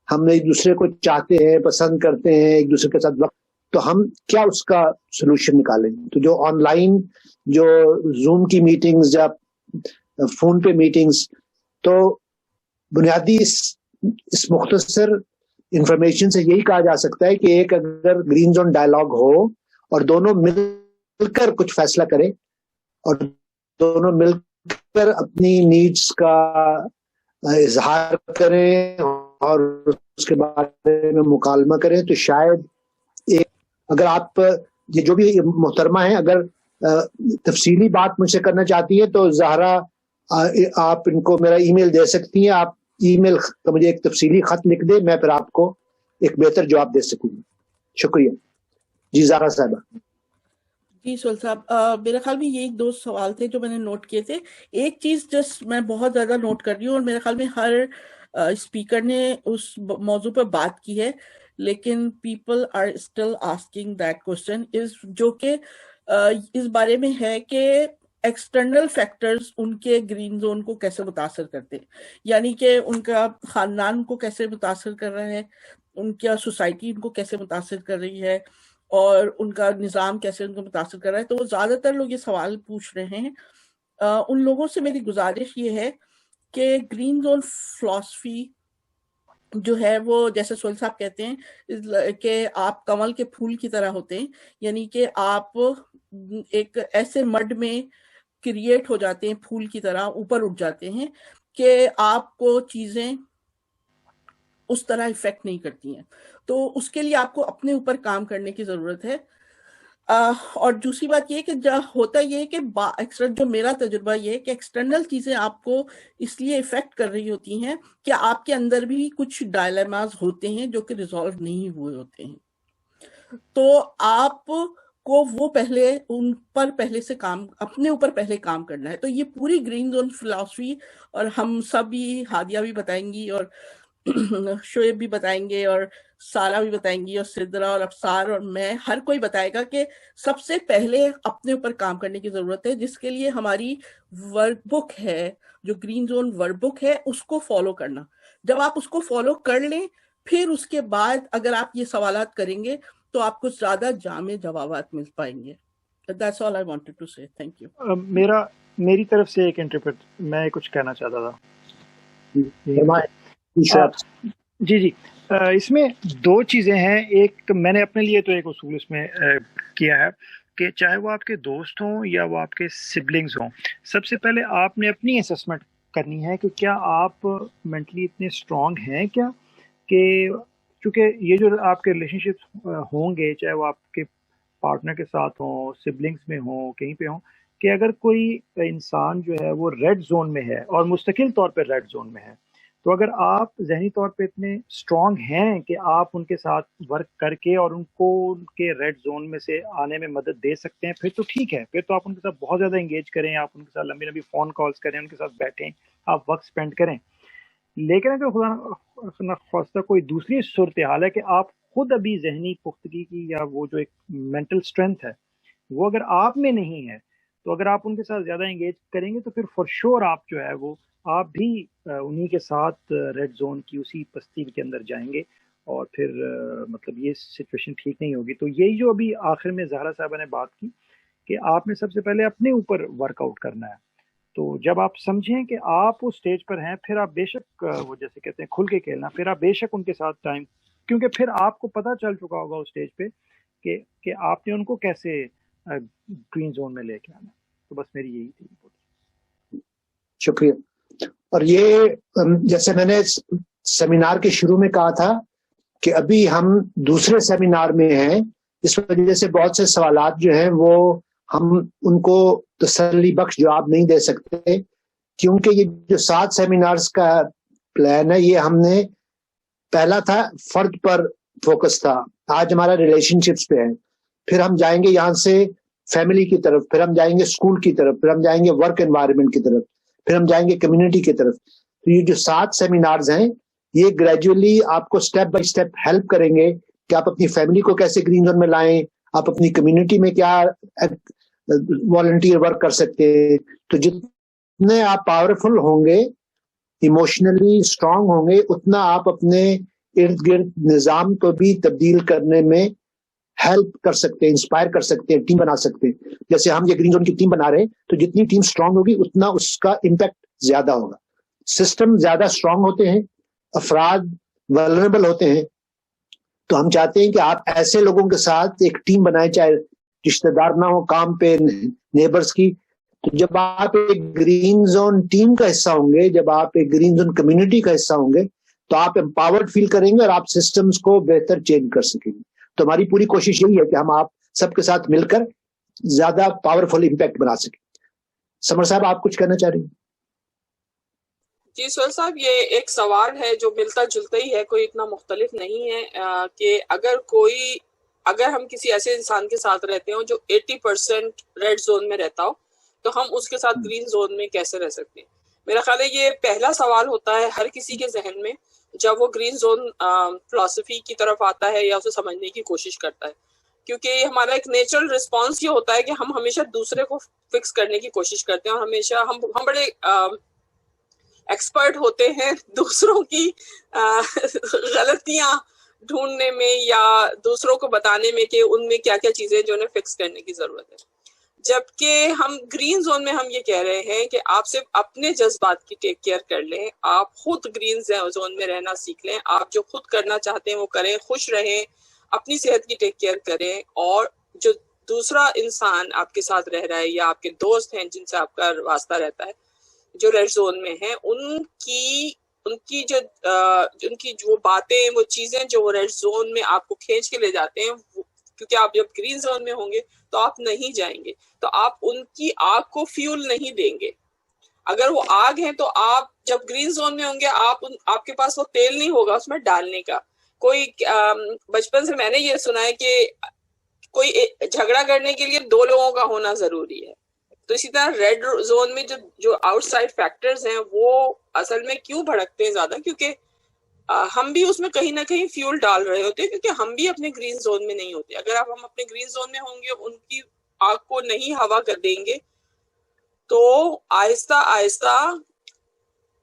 ہم ایک دوسرے کو چاہتے ہیں, پسند کرتے ہیں, ایک دوسرے کے ساتھ وقت, تو ہم کیا اس کا سولوشن نکالیں. تو جو آن لائن جو زوم کی میٹنگز یا فون پہ میٹنگز, تو بنیادی اس مختصر انفارمیشن سے یہی کہا جا سکتا ہے کہ ایک اگر گرین زون ڈائلاگ ہو اور دونوں مل کر کچھ فیصلہ کریں اور دونوں مل کر اپنی نیڈس کا اظہار کریں اور اس کے بارے میں مکالمہ کریں, تو شاید اگر آپ یہ جو بھی محترمہ ہیں اگر تفصیلی بات مجھ سے کرنا چاہتی ہے تو زہرا آپ ان کو میرا ای میل دے سکتی ہیں. آپ ای میل کا مجھے ایک تفصیلی خط لکھ دیں, میں پھر آپ کو ایک بہتر جواب دے سکوں گا. شکریہ. جی زہرا صاحبہ. جی سہیل صاحب, میرے خیال میں یہ ایک دو سوال تھے جو میں نے نوٹ کیے تھے. ایک چیز جسٹ میں بہت زیادہ نوٹ کر رہی ہوں اور میرے خیال میں ہر اسپیکر نے اس موضوع پر بات کی ہے, لیکن people are still asking that question, جو کہ اس بارے میں ہے کہ ایکسٹرنل فیکٹرز ان کے گرین زون کو کیسے متاثر کرتے ہیں, یعنی کہ ان کا خاندان کو کیسے متاثر کر رہا ہے, ان کا سوسائٹی ان کو کیسے متاثر کر رہی ہے, اور ان کا نظام کیسے ان کو متاثر کر رہا ہے. تو زیادہ تر لوگ یہ سوال پوچھ رہے ہیں. ان لوگوں سے میری گزارش یہ ہے کہ گرین زون فلسفی جو ہے وہ جیسے سہیل صاحب کہتے ہیں کہ آپ کمل کے پھول کی طرح ہوتے ہیں, یعنی کہ آپ ایک ایسے مڈ میں کریٹ ہو جاتے ہیں, پھول کی طرح اوپر اٹھ جاتے ہیں کہ آپ کو چیزیں اس طرح افیکٹ نہیں کرتی ہیں. تو اس کے لیے آپ کو اپنے اوپر کام کرنے کی ضرورت ہے. اور دوسری بات یہ کہ ہوتا یہ ہے کہ جو میرا تجربہ یہ ہے کہ ایکسٹرنل چیزیں آپ کو اس لیے افیکٹ کر رہی ہوتی ہیں کہ آپ کے اندر بھی کچھ ڈائلیماز ہوتے ہیں جو کہ ریزالو نہیں ہوئے ہوتے ہیں. تو آپ کو وہ پہلے ان پر پہلے سے کام, اپنے اوپر پہلے کام کرنا ہے. تو یہ پوری گرین زون فلسفی, اور ہم سب بھی, ہادیہ بھی بتائیں گی اور شعیب بھی بتائیں گے اور سارا بھی بتائیں گی اور سدرا اور افسار اور میں, ہر کوئی بتائے گا کہ سب سے پہلے اپنے اوپر کام کرنے کی ضرورت ہے, جس کے لیے ہماری ورک بک ہے, جو گرین زون ورک بک ہے, اس کو فالو کرنا. جب آپ اس کو فالو کر لیں پھر اس کے بعد اگر آپ یہ سوالات کریں گے تو آپ کو زیادہ جامع جوابات مل پائیں گے. That's all I wanted to say. Thank you. میری طرف سے ایک انٹرپریٹ میں کچھ کہنا چاہتا تھا. جی اس میں دو چیزیں ہیں. ایک میں نے اپنے لیے تو ایک اصول اس میں کیا ہے کہ چاہے وہ آپ کے دوست ہوں یا وہ آپ کے سبلنگز ہوں, سب سے پہلے آپ نے اپنی اسسمنٹ کرنی ہے کہ کیا آپ مینٹلی اتنے اسٹرانگ ہیں کیا, کہ چونکہ یہ جو آپ کے ریلیشن شپس ہوں گے, چاہے وہ آپ کے پارٹنر کے ساتھ ہوں, سبلنگس میں ہوں, کہیں پہ ہوں, کہ اگر کوئی انسان جو ہے وہ ریڈ زون میں ہے اور مستقل طور پہ ریڈ زون میں ہے, تو اگر آپ ذہنی طور پہ اتنے اسٹرانگ ہیں کہ آپ ان کے ساتھ ورک کر کے اور ان کو ان کے ریڈ زون میں سے آنے میں مدد دے سکتے ہیں, پھر تو ٹھیک ہے, پھر تو آپ ان کے ساتھ بہت زیادہ انگیج کریں, آپ ان کے ساتھ لمبی لمبی فون کالز کریں, ان کے ساتھ بیٹھیں, آپ وقت اسپینڈ کریں. لیکن اگر خدا نخواستہ کوئی دوسری صورتحال ہے کہ آپ خود ابھی ذہنی پختگی کی یا وہ جو ایک مینٹل اسٹرینتھ ہے وہ اگر آپ میں نہیں ہے, تو اگر آپ ان کے ساتھ زیادہ انگیج کریں گے تو پھر فور شور آپ جو ہے وہ آپ بھی انہی کے ساتھ ریڈ زون کی اسی پستی کے اندر جائیں گے, اور پھر مطلب یہ سچویشن ٹھیک نہیں ہوگی. تو یہی جو ابھی آخر میں زہرا صاحبہ نے بات کی کہ آپ نے سب سے پہلے اپنے اوپر ورک آؤٹ کرنا ہے. تو جب آپ سمجھیں کہ آپ اس اسٹیج پر ہیں, پھر آپ بے شک وہ جیسے کہتے ہیں کھل کے کھیلنا, پھر آپ بے شک ان کے ساتھ ٹائم, کیونکہ پھر آپ کو پتہ چل چکا ہوگا اس اسٹیج پہ کہ آپ نے ان کو کیسے گرین زون میں لے کے آنا. تو بس میری یہی تھی. شکریہ. اور یہ جیسے میں نے سیمینار کے شروع میں کہا تھا کہ ابھی ہم دوسرے سیمینار میں ہیں, اس وجہ سے بہت سے سوالات جو ہیں وہ ہم ان کو تسلی بخش جواب نہیں دے سکتے, کیونکہ یہ جو 7 سیمینارز کا پلان ہے یہ ہم نے پہلا تھا فرد پر فوکس تھا, آج ہمارا ریلیشن شپس پہ ہے, پھر ہم جائیں گے یہاں سے فیملی کی طرف, پھر ہم جائیں گے اسکول کی طرف, پھر ہم جائیں گے ورک انوائرمنٹ کی طرف, پھر ہم جائیں گے کمیونٹی کی طرف. تو یہ جو 7 سیمینارز ہیں یہ گریجولی آپ کو سٹیپ بائی سٹیپ ہیلپ کریں گے کہ آپ اپنی فیملی کو کیسے گرین زون میں لائیں, آپ اپنی کمیونٹی میں کیا والنٹیئر ورک کر سکتے ہیں. تو جتنے آپ پاورفل ہوں گے, ایموشنلی اسٹرانگ ہوں گے, اتنا آپ اپنے ارد گرد نظام کو بھی تبدیل کرنے میں ہیلپ کر سکتے ہیں، انسپائر کر سکتے ہیں، ٹیم بنا سکتے ہیں. جیسے ہم یہ گرین زون کی ٹیم بنا رہے ہیں تو جتنی ٹیم اسٹرانگ ہوگی اتنا اس کا امپیکٹ زیادہ ہوگا. سسٹم زیادہ اسٹرانگ ہوتے ہیں، افراد ولنریبل ہوتے ہیں، تو ہم چاہتے ہیں کہ آپ ایسے لوگوں کے ساتھ ایک ٹیم بنائیں، چاہے رشتے دار نہ ہو، کام پہ نیبرز کی. تو جب آپ ایک گرین زون ٹیم کا حصہ ہوں گے، جب آپ ایک گرین زون کمیونٹی کا حصہ ہوں گے تو آپ امپاورڈ فیل کریں گے اور آپ سسٹمز کو بہتر چینج کر سکیں گے. تو ہماری پوری کوشش یہی ہے کہ ہم آپ سب کے ساتھ مل کر زیادہ پاورفل امپیکٹ بنا سکیں. سمر صاحب آپ کچھ کہنا چاہ رہے ہیں؟ جی سہیل صاحب، یہ ایک سوال ہے جو ملتا جلتا ہی ہے، کوئی اتنا مختلف نہیں ہے کہ اگر ہم کسی ایسے انسان کے ساتھ رہتے ہوں جو 80% ریڈ زون میں رہتا ہو تو ہم اس کے ساتھ گرین زون میں کیسے رہ سکتے ہیں. میرا خیال ہے یہ پہلا سوال ہوتا ہے ہر کسی کے ذہن میں جب وہ گرین زون فلسفی کی طرف آتا ہے یا اسے سمجھنے کی کوشش کرتا ہے، کیونکہ ہمارا ایک نیچرل رسپانس یہ ہوتا ہے کہ ہم ہمیشہ دوسرے کو فکس کرنے کی کوشش کرتے ہیں، اور ہمیشہ ہم بڑے ایکسپرٹ ہوتے ہیں دوسروں کی غلطیاں ڈھونڈنے میں یا دوسروں کو بتانے میں کہ ان میں کیا کیا چیزیں جو انہیں فکس کرنے کی ضرورت ہے. جبکہ ہم گرین زون میں ہم یہ کہہ رہے ہیں کہ آپ صرف اپنے جذبات کی ٹیک کیئر کر لیں، آپ خود گرین زون میں رہنا سیکھ لیں، آپ جو خود کرنا چاہتے ہیں وہ کریں، خوش رہیں، اپنی صحت کی ٹیک کیئر کریں، اور جو دوسرا انسان آپ کے ساتھ رہ رہا ہے یا آپ کے دوست ہیں جن سے آپ کا واسطہ رہتا ہے جو ریڈ زون میں ہیں، ان کی جو باتیں، وہ چیزیں جو وہ ریڈ زون میں آپ کو کھینچ کے لے جاتے ہیں، کیونکہ آپ جب گرین زون میں ہوں گے تو آپ نہیں جائیں گے، تو آپ ان کی آگ کو فیول نہیں دیں گے. اگر وہ آگ ہے تو آپ جب گرین زون میں ہوں گے آپ کے پاس وہ تیل نہیں ہوگا اس میں ڈالنے کا. کوئی بچپن سے میں نے یہ سنا ہے کہ کوئی جھگڑا کرنے کے لیے 2 لوگوں کا ہونا ضروری ہے. تو اسی طرح ریڈ زون میں جو آؤٹ سائڈ فیکٹرز ہیں وہ اصل میں کیوں بھڑکتے ہیں زیادہ، کیونکہ ہم بھی اس میں کہیں نہ کہیں فیول ڈال رہے ہوتے ہیں، کیونکہ ہم بھی اپنے گرین زون میں نہیں ہوتے. اگر ہم اپنے گرین زون میں ہوں گے، ان کی آگ کو نہیں ہوا کر دیں گے، تو آہستہ آہستہ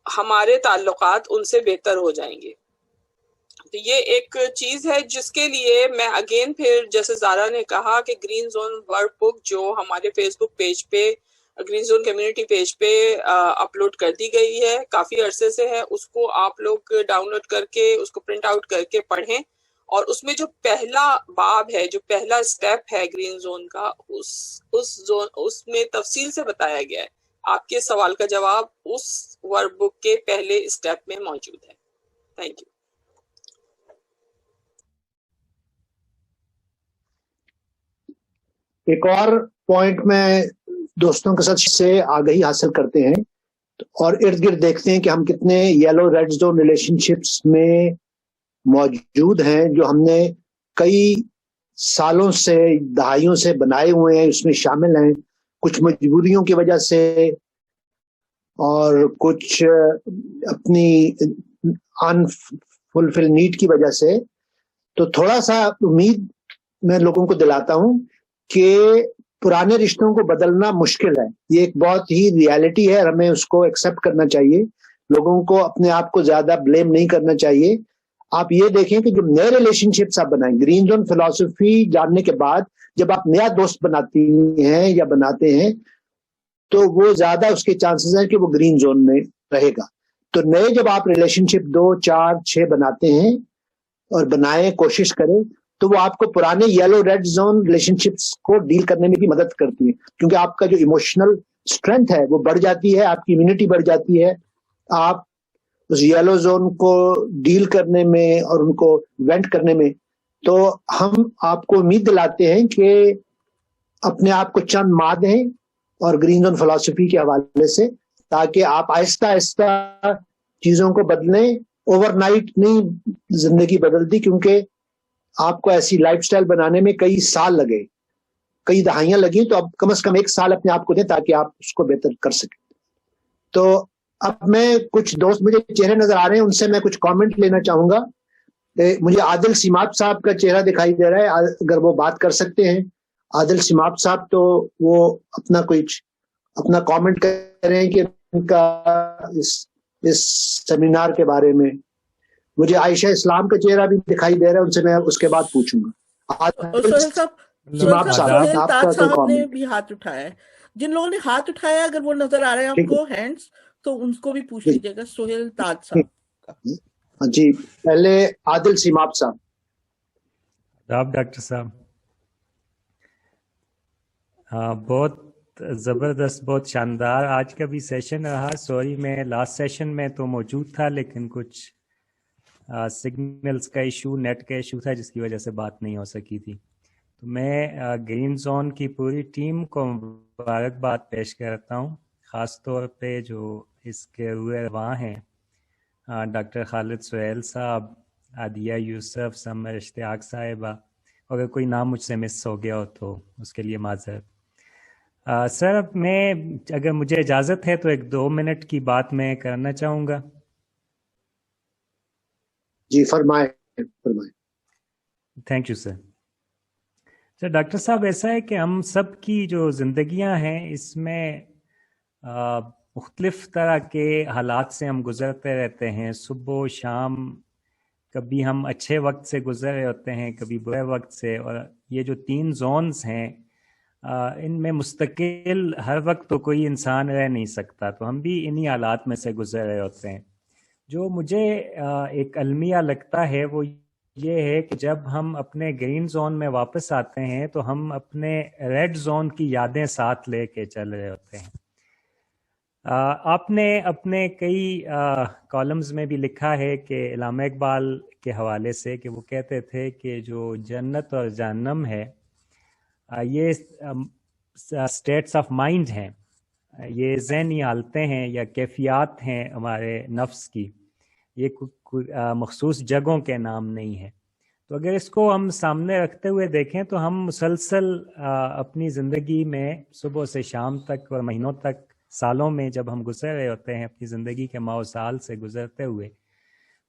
ہمارے تعلقات ان سے بہتر ہو جائیں گے. تو یہ ایک چیز ہے جس کے لیے میں اگین پھر جیسے زارا نے کہا کہ گرین زون ورک بک جو ہمارے فیس بک پیج پہ، گرین زون کمیونٹی پیج پہ اپلوڈ کر دی گئی ہے، کافی عرصے سے ہے، اس کو آپ لوگ ڈاؤن لوڈ کر کے اس کو پرنٹ آؤٹ کر کے پڑھیں. اور اس میں جو پہلا باب ہے، جو پہلا اسٹیپ ہے گرین زون کا، اس میں تفصیل سے بتایا گیا ہے. آپ کے سوال کا جواب اس ورک بک کے پہلے اسٹیپ میں موجود ہے. Thank you. ایک اور پوائنٹ میں دوستوں کے ساتھ سے آگہی حاصل کرتے ہیں اور ارد گرد دیکھتے ہیں کہ ہم کتنے yellow red zone relationships میں موجود ہیں جو ہم نے کئی سالوں سے، دہائیوں سے بنائے ہوئے ہیں، اس میں شامل ہیں، کچھ مجبوریوں کی وجہ سے اور کچھ اپنی انفلفل نیڈ کی وجہ سے. تو تھوڑا سا امید میں لوگوں کو دلاتا ہوں کہ پرانے رشتوں کو بدلنا مشکل ہے. یہ ایک بہت ہی ریالٹی ہے اور ہمیں اس کو ایکسپٹ کرنا چاہیے. لوگوں کو اپنے آپ کو زیادہ بلیم نہیں کرنا چاہیے. آپ یہ دیکھیں کہ جو نئے ریلیشن شپس آپ بنائیں، گرین زون فلسفی جاننے کے بعد جب آپ نیا دوست بناتی ہیں یا بناتے ہیں تو وہ زیادہ اس کے چانسز ہیں کہ وہ گرین زون میں رہے گا. تو نئے جب آپ ریلیشن شپ 2، 4، 6 بناتے ہیں اور بنائیں، کوشش کریں، تو وہ آپ کو پرانے yellow red zone relationships کو ڈیل کرنے میں بھی مدد کرتی ہے، کیونکہ آپ کا جو ایموشنل اسٹرینتھ ہے وہ بڑھ جاتی ہے، آپ کی امیونٹی بڑھ جاتی ہے. آپ اس یلو زون کو ڈیل کرنے میں اور ان کو وینٹ کرنے میں. تو ہم آپ کو امید دلاتے ہیں کہ اپنے آپ کو چند ماہ دیں اور گرین زون فلسفی کے حوالے سے، تاکہ آپ آہستہ آہستہ چیزوں کو بدلیں. اوور نائٹ نہیں زندگی بدلتی، کیونکہ آپ کو ایسی لائف سٹائل بنانے میں کئی سال لگے، کئی دہائیاں لگی. تو اب کم از کم 1 سال اپنے آپ کو دیں تاکہ آپ اس کو بہتر کر سکیں. تو اب میں کچھ دوست مجھے چہرے نظر آ رہے ہیں، ان سے میں کچھ کامنٹ لینا چاہوں گا. مجھے عادل سیماب صاحب کا چہرہ دکھائی دے رہا ہے، اگر وہ بات کر سکتے ہیں. عادل سیماب صاحب تو وہ اپنا کامنٹ کریں کہ ان کا اس سیمینار کے بارے میں. مجھے عائشہ اسلام کا چہرہ بھی دکھائی دے رہا ہے، ان سے میں اس کے بعد پوچھوں گا. سہیل صاحب نے بھی ہاتھ اٹھایا ہے. جن لوگوں نے ہاتھ اٹھایا اگر وہ نظر آ رہے ہیں آپ کو ہینڈز تو ان کو بھی پوچھ لیجیے گا. سہیل تاج صاحب جی، پہلے عادل سیماب صاحب. ڈاکٹر صاحب بہت زبردست، بہت شاندار آج کا بھی سیشن رہا. سوری میں لاسٹ سیشن میں تو موجود تھا لیکن کچھ سگنلز کا ایشو، نیٹ کا ایشو تھا جس کی وجہ سے بات نہیں ہو سکی تھی. تو میں گرین زون کی پوری ٹیم کو مبارکباد پیش کرتا ہوں، خاص طور پہ جو اس کے روئے رواں ہیں ڈاکٹر خالد سہیل صاحب، عادیہ یوسف، سمر اشتیاق صاحبہ. اگر کوئی نام مجھ سے مس ہو گیا ہو تو اس کے لیے معذرت. سر میں اگر مجھے اجازت ہے تو 1-2 منٹ کی بات میں کرنا چاہوں گا. جی فرمائے. Thank you sir. Sir doctor صاحب ایسا ہے کہ ہم سب کی جو زندگیاں ہیں اس میں مختلف طرح کے حالات سے ہم گزرتے رہتے ہیں، صبح و شام. کبھی ہم اچھے وقت سے گزر رہے ہوتے ہیں، کبھی برے وقت سے. اور یہ جو 3 زونز ہیں ان میں مستقل ہر وقت تو کوئی انسان رہ نہیں سکتا، تو ہم بھی انہی حالات میں سے گزر رہے ہوتے ہیں. جو مجھے ایک المیہ لگتا ہے وہ یہ ہے کہ جب ہم اپنے گرین زون میں واپس آتے ہیں تو ہم اپنے ریڈ زون کی یادیں ساتھ لے کے چل رہے ہوتے ہیں. آپ نے اپنے کئی کالمز میں بھی لکھا ہے کہ علامہ اقبال کے حوالے سے کہ وہ کہتے تھے کہ جو جنت اور جہنم ہے یہ اسٹیٹس آف مائنڈ ہیں، یہ ذہنی حالتیں ہیں یا کیفیات ہیں ہمارے نفس کی، یہ مخصوص جگہوں کے نام نہیں ہے. تو اگر اس کو ہم سامنے رکھتے ہوئے دیکھیں تو ہم مسلسل اپنی زندگی میں صبح سے شام تک اور مہینوں تک، سالوں میں جب ہم گزر رہے ہوتے ہیں اپنی زندگی کے ماہ و سال سے گزرتے ہوئے،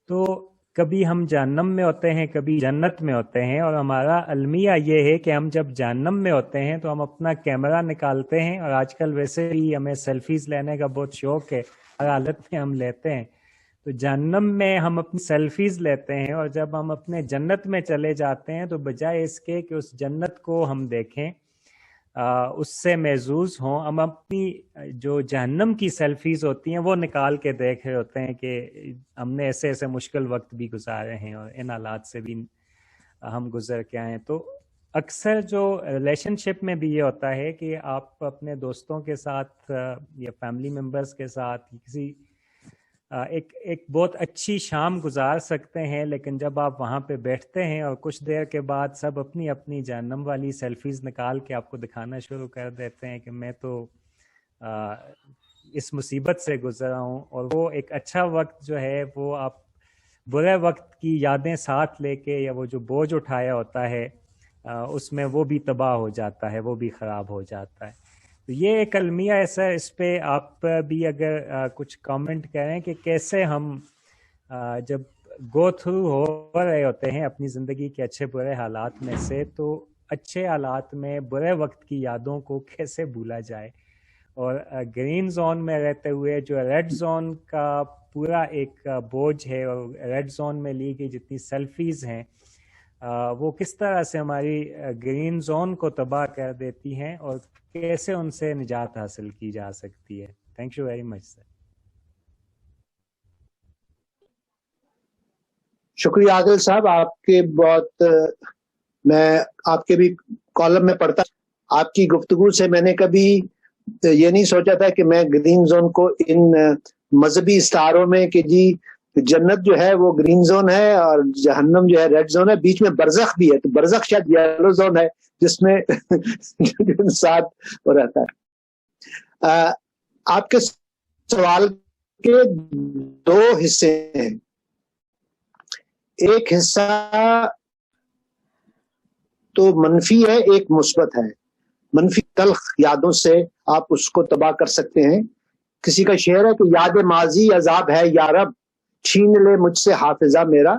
تو کبھی ہم جہنم میں ہوتے ہیں کبھی جنت میں ہوتے ہیں. اور ہمارا المیہ یہ ہے کہ ہم جب جہنم میں ہوتے ہیں تو ہم اپنا کیمرہ نکالتے ہیں، اور آج کل ویسے ہی ہمیں سیلفیز لینے کا بہت شوق ہے، ہر حالت میں ہم لیتے ہیں. تو جہنم میں ہم اپنی سیلفیز لیتے ہیں، اور جب ہم اپنے جنت میں چلے جاتے ہیں تو بجائے اس کے کہ اس جنت کو ہم دیکھیں، اس سے محظوظ ہوں، ہم اپنی جو جہنم کی سیلفیز ہوتی ہیں وہ نکال کے دیکھ رہے ہوتے ہیں کہ ہم نے ایسے ایسے مشکل وقت بھی گزارے ہیں اور ان حالات سے بھی ہم گزر کے آئے ہیں. تو اکثر جو ریلیشن شپ میں بھی یہ ہوتا ہے کہ آپ اپنے دوستوں کے ساتھ یا فیملی ممبرس کے ساتھ کسی ایک بہت اچھی شام گزار سکتے ہیں، لیکن جب آپ وہاں پہ بیٹھتے ہیں اور کچھ دیر کے بعد سب اپنی اپنی جہنم والی سیلفیز نکال کے آپ کو دکھانا شروع کر دیتے ہیں کہ میں تو اس مصیبت سے گزرا ہوں. اور وہ ایک اچھا وقت جو ہے وہ آپ برے وقت کی یادیں ساتھ لے کے، یا وہ جو بوجھ اٹھایا ہوتا ہے اس میں وہ بھی تباہ ہو جاتا ہے، وہ بھی خراب ہو جاتا ہے. تو یہ ایک المیہ ہے سر، اس پہ آپ بھی اگر کچھ کامنٹ کریں کہ کیسے ہم جب گو تھرو ہو رہے ہوتے ہیں اپنی زندگی کے اچھے برے حالات میں سے، تو اچھے حالات میں برے وقت کی یادوں کو کیسے بھولا جائے، اور گرین زون میں رہتے ہوئے جو ریڈ زون کا پورا ایک بوجھ ہے، اور ریڈ زون میں لی گئی جتنی سیلفیز ہیں وہ کس طرح سے ہماری گرین زون کو تباہ کر دیتی ہیں، اور کیسے ان سے نجات حاصل کی جا سکتی ہے. تھینک یو ویری مچ سر. شکریہ عادل صاحب، آپ کے بہت میں آپ کے بھی کالم میں پڑھتا. آپ کی گفتگو سے میں نے کبھی یہ نہیں سوچا تھا کہ میں گرین زون کو ان مذہبی استعاروں میں کہ جی جنت جو ہے وہ گرین زون ہے اور جہنم جو ہے ریڈ زون ہے، بیچ میں برزخ بھی ہے، تو برزخ شاید یلو زون ہے جس میں ساتھ رہتا ہے. آپ کے سوال کے 2 حصے ہیں. ایک حصہ تو منفی ہے، ایک مثبت ہے. منفی تلخ یادوں سے آپ اس کو تباہ کر سکتے ہیں. کسی کا شعر ہے کہ یاد ماضی عذاب ہے یا رب، چھین لے مجھ سے حافظہ میرا.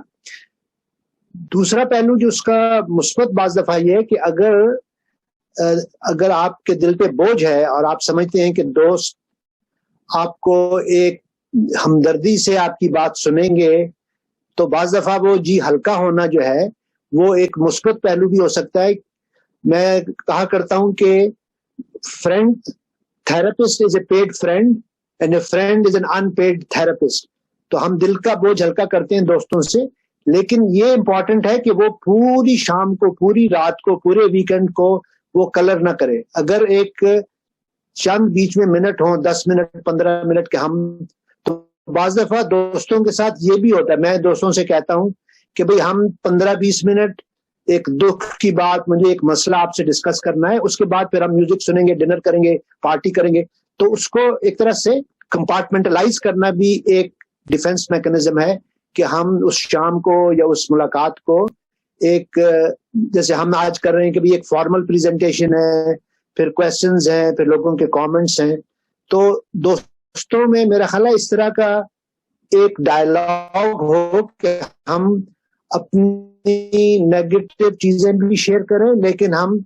دوسرا پہلو جو اس کا مثبت بعض دفعہ یہ ہے کہ اگر آپ کے دل پہ بوجھ ہے اور آپ سمجھتے ہیں کہ دوست آپ کو ایک ہمدردی سے آپ کی بات سنیں گے، تو بعض دفعہ وہ جی ہلکا ہونا جو ہے وہ ایک مثبت پہلو بھی ہو سکتا ہے. میں کہا کرتا ہوں کہ friend therapist is a paid friend and a friend is an unpaid therapist. تو ہم دل کا بوجھ ہلکا کرتے ہیں دوستوں سے, لیکن یہ امپورٹنٹ ہے کہ وہ پوری شام کو, پوری رات کو, پورے ویکینڈ کو وہ کلر نہ کرے. اگر ایک چند بیچ میں منٹ ہوں, 10 منٹ 15 منٹ کے, ہم تو بعض دفعہ دوستوں کے ساتھ یہ بھی ہوتا ہے, میں دوستوں سے کہتا ہوں کہ بھئی ہم 15-20 منٹ ایک دکھ کی بات, مجھے ایک مسئلہ آپ سے ڈسکس کرنا ہے, اس کے بعد پھر ہم میوزک سنیں گے, ڈنر کریں گے, پارٹی کریں گے. تو اس کو ایک طرح سے کمپارٹمنٹلائز کرنا بھی ایک ڈیفenس میکنزم ہے کہ ہم اس شام کو یا اس ملاقات کو ایک, جیسے ہم آج کر رہے ہیں کہ بھی ایک فارمل پریزنٹیشن ہے, پھر کویسچنز ہیں, پھر لوگوں کے کامنٹس ہیں. تو دوستوں میں میرا خیال ہے اس طرح کا ایک ڈائلاگ ہو کہ ہم اپنی نیگیٹو چیزیں بھی شیئر کریں, لیکن ہم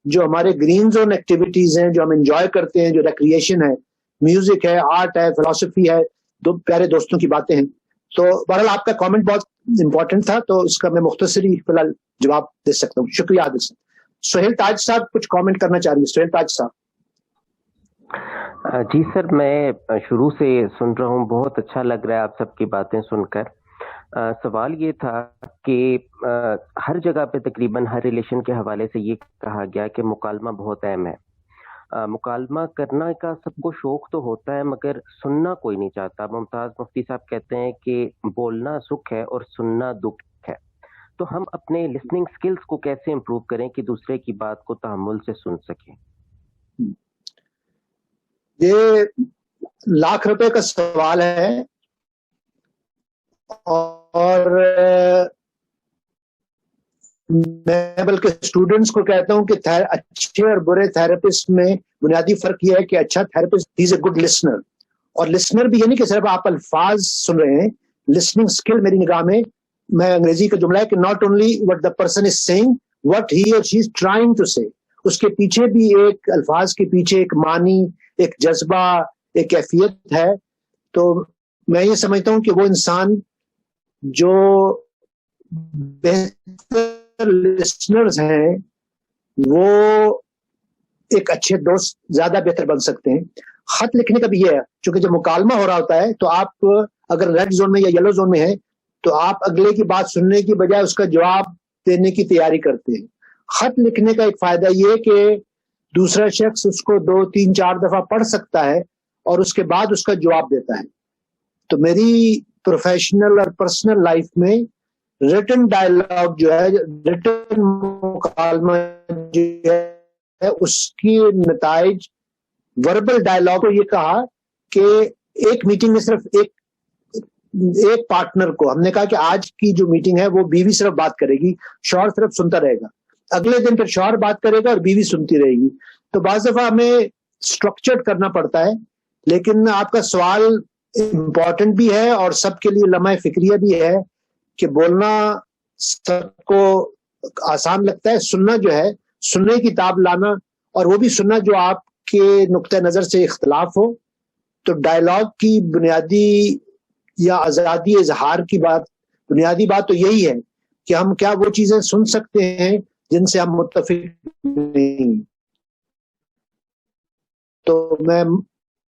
جو ہمارے گرین زون ایکٹیویٹیز ہیں, جو ہم انجوائے کرتے ہیں, جو ریکریشن ہے, میوزک ہے, آرٹ ہے, فلسفی ہے, دو پیارے دوستوں کی باتیں ہیں. تو بہرحال آپ کا کامنٹ بہت امپورٹنٹ تھا, تو اس کا میں مختصری فی الحال جواب دے سکتا ہوں. شکریہ عادل صاحب. سہیل تاج صاحب کچھ کامنٹ کرنا چاہ رہی ہیں. سہیل تاج صاحب. جی سر, میں شروع سے سن رہا ہوں, بہت اچھا لگ رہا ہے آپ سب کی باتیں سن کر. سوال یہ تھا کہ ہر جگہ پہ تقریباً ہر ریلیشن کے حوالے سے یہ کہا گیا کہ مکالمہ بہت اہم ہے. مکالمہ کرنا کا سب کو شوق تو ہوتا ہے مگر سننا کوئی نہیں چاہتا. ممتاز مفتی صاحب کہتے ہیں کہ بولنا سکھ ہے اور سننا دکھ ہے. تو ہم اپنے لسننگ سکلز کو کیسے امپروو کریں کہ دوسرے کی بات کو تحمل سے سن سکیں؟ یہ لاکھ روپے کا سوال ہے, اور میں بلکہ اسٹوڈنٹس کو کہتا ہوں کہ اچھے اور برے تھراپسٹ میں بنیادی فرق یہ ہے کہ اچھا therapist is a good listener. اور لسنر بھی یہ نہیں کہ صرف آپ الفاظ سن رہے ہیں. لسننگ اسکل میری نگاہ میں انگریزی کا جملہ ہے کہ not only what the person is seeing, what he or she is trying to سے. اس کے پیچھے بھی ایک الفاظ کے پیچھے ایک معنی, ایک جذبہ, ایک کیفیت ہے. تو میں یہ سمجھتا ہوں کہ وہ انسان جو بہتر لسنرز ہیں وہ ایک اچھے دوست زیادہ بہتر بن سکتے ہیں. خط لکھنے کا بھی یہ ہے, چونکہ جب مکالمہ ہو رہا ہوتا ہے تو آپ اگر ریڈ زون میں یا یلو زون میں ہیں تو آپ اگلے کی بات سننے کی بجائے اس کا جواب دینے کی تیاری کرتے ہیں. خط لکھنے کا ایک فائدہ یہ کہ دوسرا شخص اس کو 2, 3, 4 دفعہ پڑھ سکتا ہے اور اس کے بعد اس کا جواب دیتا ہے. تو میری پروفیشنل اور پرسنل لائف میں ریٹن ڈائلاگ جو ہے, ریٹن مکالمہ جو ہے, اس کی نتائج وربل ڈائلاگ کو یہ کہا کہ ایک میٹنگ میں صرف ایک پارٹنر کو ہم نے کہا کہ آج کی جو میٹنگ ہے وہ بیوی صرف بات کرے گی, شوہر صرف سنتا رہے گا. اگلے دن پھر شوہر بات کرے گا اور بیوی سنتی رہے گی. تو بعض دفعہ ہمیں اسٹرکچرڈ کرنا پڑتا ہے, لیکن آپ کا سوال امپورٹنٹ بھی ہے اور سب کے لیے لمحہ فکریہ بھی ہے کہ بولنا سب کو آسان لگتا ہے, سننا جو ہے, سننے کی تاب لانا, اور وہ بھی سننا جو آپ کے نقطہ نظر سے اختلاف ہو. تو ڈائلاگ کی بنیادی یا آزادی اظہار کی بات, بنیادی بات تو یہی ہے کہ ہم کیا وہ چیزیں سن سکتے ہیں جن سے ہم متفق نہیں. تو میں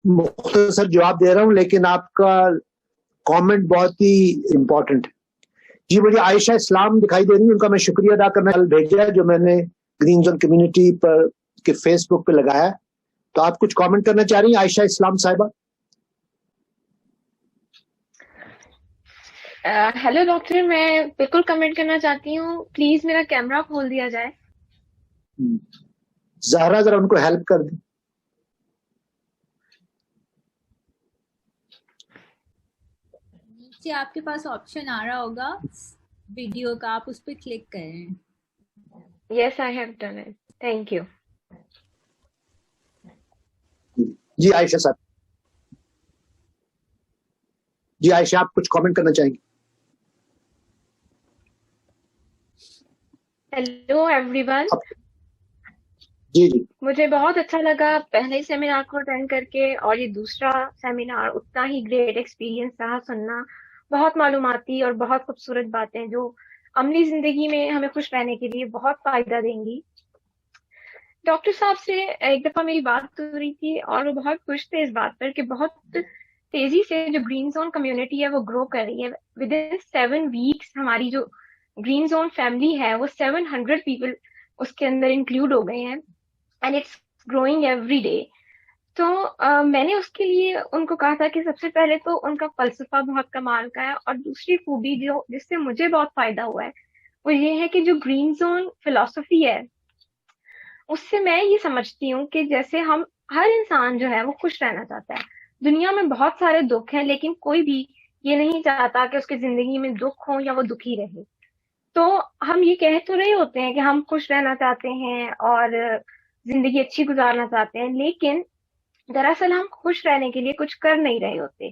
مختصر جواب دے رہا ہوں, لیکن آپ کا کامنٹ بہت ہی امپورٹنٹ ہے. جی مجھے عائشہ اسلام دکھائی دے رہی ہے, ان کا میں شکریہ ادا کرنا کل بھیجا ہے جو میں نے گرین زون کمیونٹی پر کے فیس بک پہ لگایا. تو آپ کچھ کامنٹ کرنا چاہ رہی ہیں عائشہ اسلام صاحبہ؟ ہیلو ڈاکٹر, میں بالکل کمنٹ کرنا چاہتی ہوں. پلیز میرا کیمرہ کھول دیا جائے. زہرا ذرا ان کو ہیلپ کر دیں. نیچے آپ کے پاس آپشن آ رہا ہوگا ویڈیو کا, آپ اس پہ کلک کریں. Yes I have done it, thank you. جی عائشہ صاحب. جی عائشہ آپ کچھ کامنٹ کرنا چاہیں گے؟ Hello everyone. جی جی مجھے بہت اچھا لگا پہلے سیمینار کو اٹینڈ کر کے, اور یہ دوسرا سیمینار اتنا ہی گریٹ ایکسپیرینس رہا سننا. بہت معلوماتی اور بہت خوبصورت باتیں جو عملی زندگی میں ہمیں خوش رہنے کے لیے بہت فائدہ دیں گی. ڈاکٹر صاحب سے ایک دفعہ میری بات ہو رہی تھی اور وہ بہت خوش تھے اس بات پر کہ بہت تیزی سے جو گرین زون کمیونٹی ہے وہ گرو کر رہی ہے. ود ان 7 weeks ہماری جو گرین زون فیملی ہے وہ 700 پیپل اس کے اندر انکلوڈ ہو گئے ہیں and it's growing every day. تو میں نے اس کے لیے ان کو کہا تھا کہ سب سے پہلے تو ان کا فلسفہ بہت کمال کا ہے، اور دوسری خوبی جو جس سے مجھے بہت فائدہ ہوا ہے وہ یہ ہے کہ جو گرین زون فلسفی ہے اس سے میں یہ سمجھتی ہوں کہ جیسے ہم ہر انسان جو ہے وہ خوش رہنا چاہتا ہے. دنیا میں بہت سارے دکھ ہیں لیکن کوئی بھی یہ نہیں چاہتا کہ اس کی زندگی میں دکھ ہو یا وہ دکھی رہے. تو ہم یہ کہہ تو رہے ہوتے ہیں کہ ہم خوش رہنا چاہتے ہیں اور زندگی اچھی گزارنا چاہتے ہیں، لیکن دراصل ہم خوش رہنے کے لیے کچھ کر نہیں رہے ہوتے.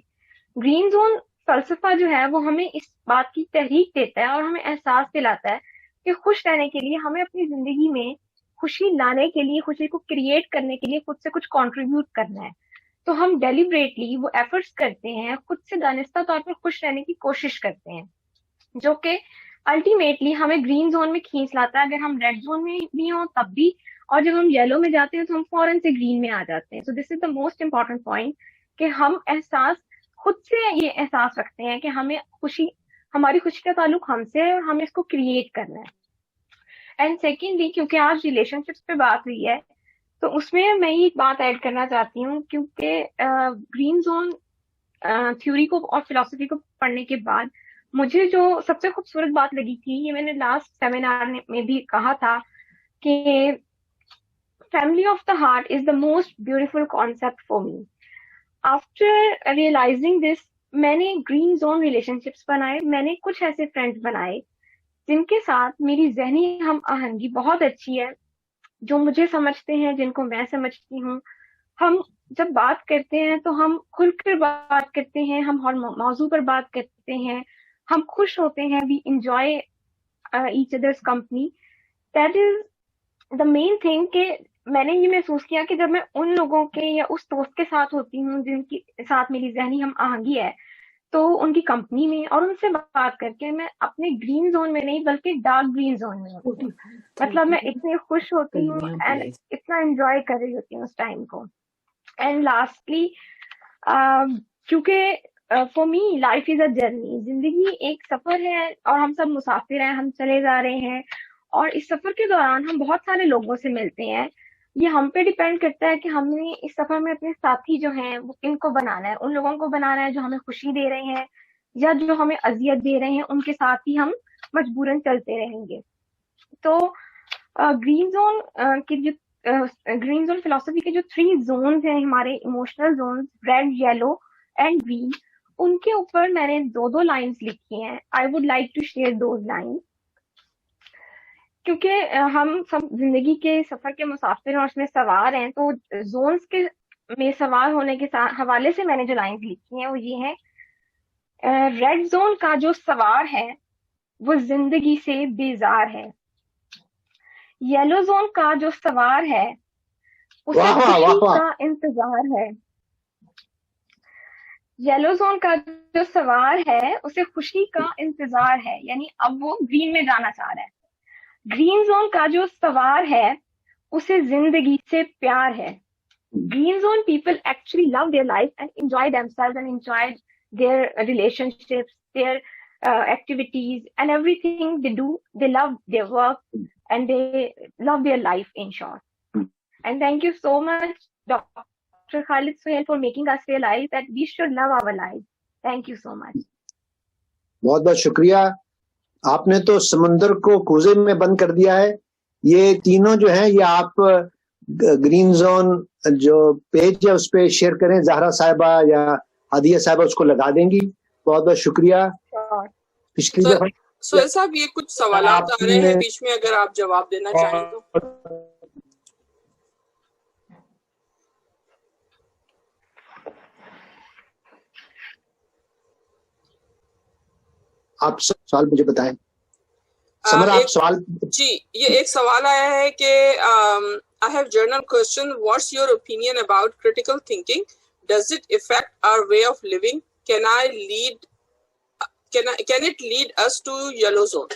گرین زون فلسفہ جو ہے وہ ہمیں اس بات کی تحریک دیتا ہے اور ہمیں احساس دلاتا ہے کہ خوش رہنے کے لیے ہمیں اپنی زندگی میں خوشی لانے کے لیے، خوشی کو کریٹ کرنے کے لیے خود سے کچھ کنٹریبیوٹ کرنا ہے. تو ہم ڈیلیبریٹلی وہ ایفرٹس کرتے ہیں، خود سے دانستہ طور پر خوش رہنے کی کوشش کرتے ہیں، جو کہ الٹیمیٹلی ہمیں گرین زون میں کھینچ لاتا ہے. اگر ہم ریڈ زون میں بھی ہوں تب بھی، اور جب ہم یلو میں جاتے ہیں تو ہم فوراً سے گرین میں آ جاتے ہیں. سو دس از دا موسٹ امپورٹنٹ پوائنٹ کہ ہم احساس خود سے یہ احساس رکھتے ہیں کہ ہمیں خوشی، ہماری خوشی کا تعلق ہم سے ہے اور ہمیں اس کو کریٹ کرنا ہے. اینڈ سیکنڈلی، کیونکہ آج ریلیشن شپس پہ بات ہوئی ہے تو اس میں میں یہ بات ایڈ کرنا چاہتی ہوں، کیونکہ گرین زون تھیوری کو اور فلسفی کو پڑھنے کے بعد مجھے جو سب سے خوبصورت بات لگی تھی، یہ میں نے لاسٹ سیمینار میں بھی کہا تھا کہ family of the heart is the most beautiful concept for me. After realising this میں نے گرین زون ریلیشن شپس بنائے. میں نے کچھ ایسے فرینڈس بنائے جن کے ساتھ میری ذہنی ہم آہنگی بہت اچھی ہے، جو مجھے سمجھتے ہیں، جن کو میں سمجھتی ہوں. ہم جب بات کرتے ہیں تو ہم کھل کر بات کرتے ہیں، ہم ہر موضوع پر بات کرتے ہیں، ہم خوش ہوتے ہیں. We enjoy each others company. That is the main thing کہ میں نے یہ محسوس کیا کہ جب میں ان لوگوں کے یا اس دوست کے ساتھ ہوتی ہوں جن کے ساتھ میری ذہنی ہم آہنگی ہے، تو ان کی کمپنی میں اور ان سے بات کر کے میں اپنے گرین زون میں نہیں بلکہ ڈارک گرین زون میں ہوتی ہوں. مطلب میں اتنی خوش ہوتی ہوں اینڈ اتنا انجوائے کر رہی ہوتی ہوں اس ٹائم کو. اینڈ لاسٹلی، کیونکہ for me life is a journey, زندگی ایک سفر ہے اور ہم سب مسافر ہیں، ہم چلے جا رہے ہیں، اور اس سفر کے دوران ہم بہت سارے لوگوں سے ملتے ہیں. یہ ہم پہ ڈیپینڈ کرتا ہے کہ ہم نے اس سفر میں اپنے ساتھی جو ہیں وہ کن کو بنانا ہے. ان لوگوں کو بنانا ہے جو ہمیں خوشی دے رہے ہیں یا جو ہمیں اذیت دے رہے ہیں، ان کے ساتھ ہی ہم مجبوراً چلتے رہیں گے. تو گرین زون کی جو گرین زون فلسفی کے جو 3 زونز ہیں ہمارے emotional zones, red, yellow and green, ان کے اوپر میں نے 2 لائنز لکھی ہیں. I would like to share those lines, کیونکہ ہم سب زندگی کے سفر کے مسافر ہیں اور اس میں سوار ہیں. تو زونز کے میں سوار ہونے کے حوالے سے میں نے جو لائنز لکھی ہیں وہ یہ ہے: ریڈ زون کا جو سوار ہے وہ زندگی سے بیزار ہے. یلو زون کا جو سوار ہے اسے خوشی کا انتظار ہے. یلو زون کا جو سوار ہے اسے خوشی کا انتظار ہے، یعنی اب وہ گرین میں جانا چاہ رہا ہے. گرین زون کا جو سوار ہے اسے زندگی سے پیار ہے. Green zone people actually love their life and enjoy themselves and enjoy their relationships, their activities and everything they do. They love their work and they love their life, in short. And thank you so much, Dr. Khalid Suhail, for making us realize that we should love our lives. Thank you so much. بہت بہت شکریہ. آپ نے تو سمندر کو کوزے میں بند کر دیا ہے. یہ تینوں جو ہیں یہ آپ گرین زون جو پیج ہے اس پہ شیئر کریں. زہرا صاحبہ یا ہدیہ صاحبہ اس کو لگا دیں گی. بہت بہت شکریہ. پچھلی دفعہ سہیل صاحب یہ کچھ سوالات آ رہے ہیں بیچ میں، اگر آپ جواب دینا چاہیں تو. آپ سوال مجھے بتائیں. سمر آپ سوال. جی، یہ ایک سوال آیا ہے کہ I have journal question. What's your opinion about critical thinking? Does it affect our way of living? Can I lead can it lead us to yellow zone?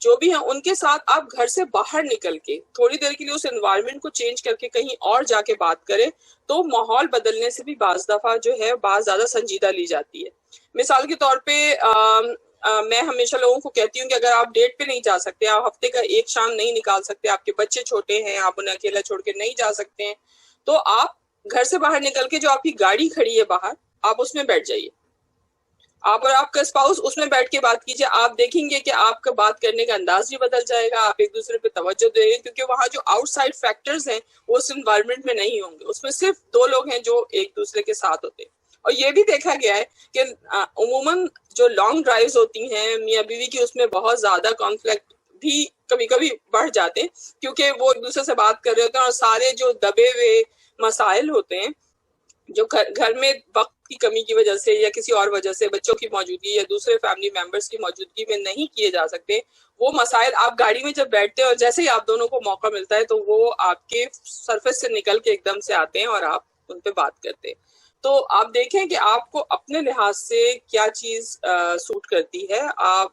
جو بھی ہیں ان کے ساتھ آپ گھر سے باہر نکل کے تھوڑی دیر کے لیے اس انوائرمنٹ کو چینج کر کے کہیں اور جا کے بات کریں تو ماحول بدلنے سے بھی بعض دفعہ جو ہے بات زیادہ سنجیدہ لی جاتی ہے. مثال کے طور پہ میں ہمیشہ لوگوں کو کہتی ہوں کہ اگر آپ ڈیٹ پہ نہیں جا سکتے, آپ ہفتے کا ایک شام نہیں نکال سکتے, آپ کے بچے چھوٹے ہیں, آپ انہیں اکیلا چھوڑ کے نہیں جا سکتے ہیں, تو آپ گھر سے باہر نکل کے جو آپ کی گاڑی کھڑی ہے باہر, آپ اس میں بیٹھ جائیے. آپ اور آپ کا اسپاؤس اس میں بیٹھ کے بات کیجیے. آپ دیکھیں گے کہ آپ کا بات کرنے کا انداز بھی بدل جائے گا, آپ ایک دوسرے پہ توجہ دیں گے, کیونکہ وہاں جو آؤٹ سائڈ فیکٹرز ہیں وہ اس انوائرمنٹ میں نہیں ہوں گے. اس میں صرف دو لوگ ہیں جو ایک دوسرے کے ساتھ ہوتے ہیں. اور یہ بھی دیکھا گیا ہے کہ عموماً جو لانگ ڈرائیوز ہوتی ہیں میاں بیوی کی, اس میں بہت زیادہ کانفلکٹ بھی کبھی کبھی بڑھ جاتے ہیں, کیونکہ وہ ایک دوسرے سے بات کر رہے ہوتے ہیں اور سارے جو دبے ہوئے مسائل ہوتے ہیں جو گھر میں وقت کی کمی کی وجہ سے یا کسی اور وجہ سے, بچوں کی موجودگی یا دوسرے فیملی ممبرس کی موجودگی میں نہیں کیے جا سکتے, وہ مسائل آپ گاڑی میں جب بیٹھتے ہیں اور جیسے ہی آپ دونوں کو موقع ملتا ہے تو وہ آپ کے سرفیس سے نکل کے ایک دم سے آتے ہیں اور آپ ان پہ بات کرتے ہیں. تو آپ دیکھیں کہ آپ کو اپنے لحاظ سے کیا چیز سوٹ کرتی ہے. آپ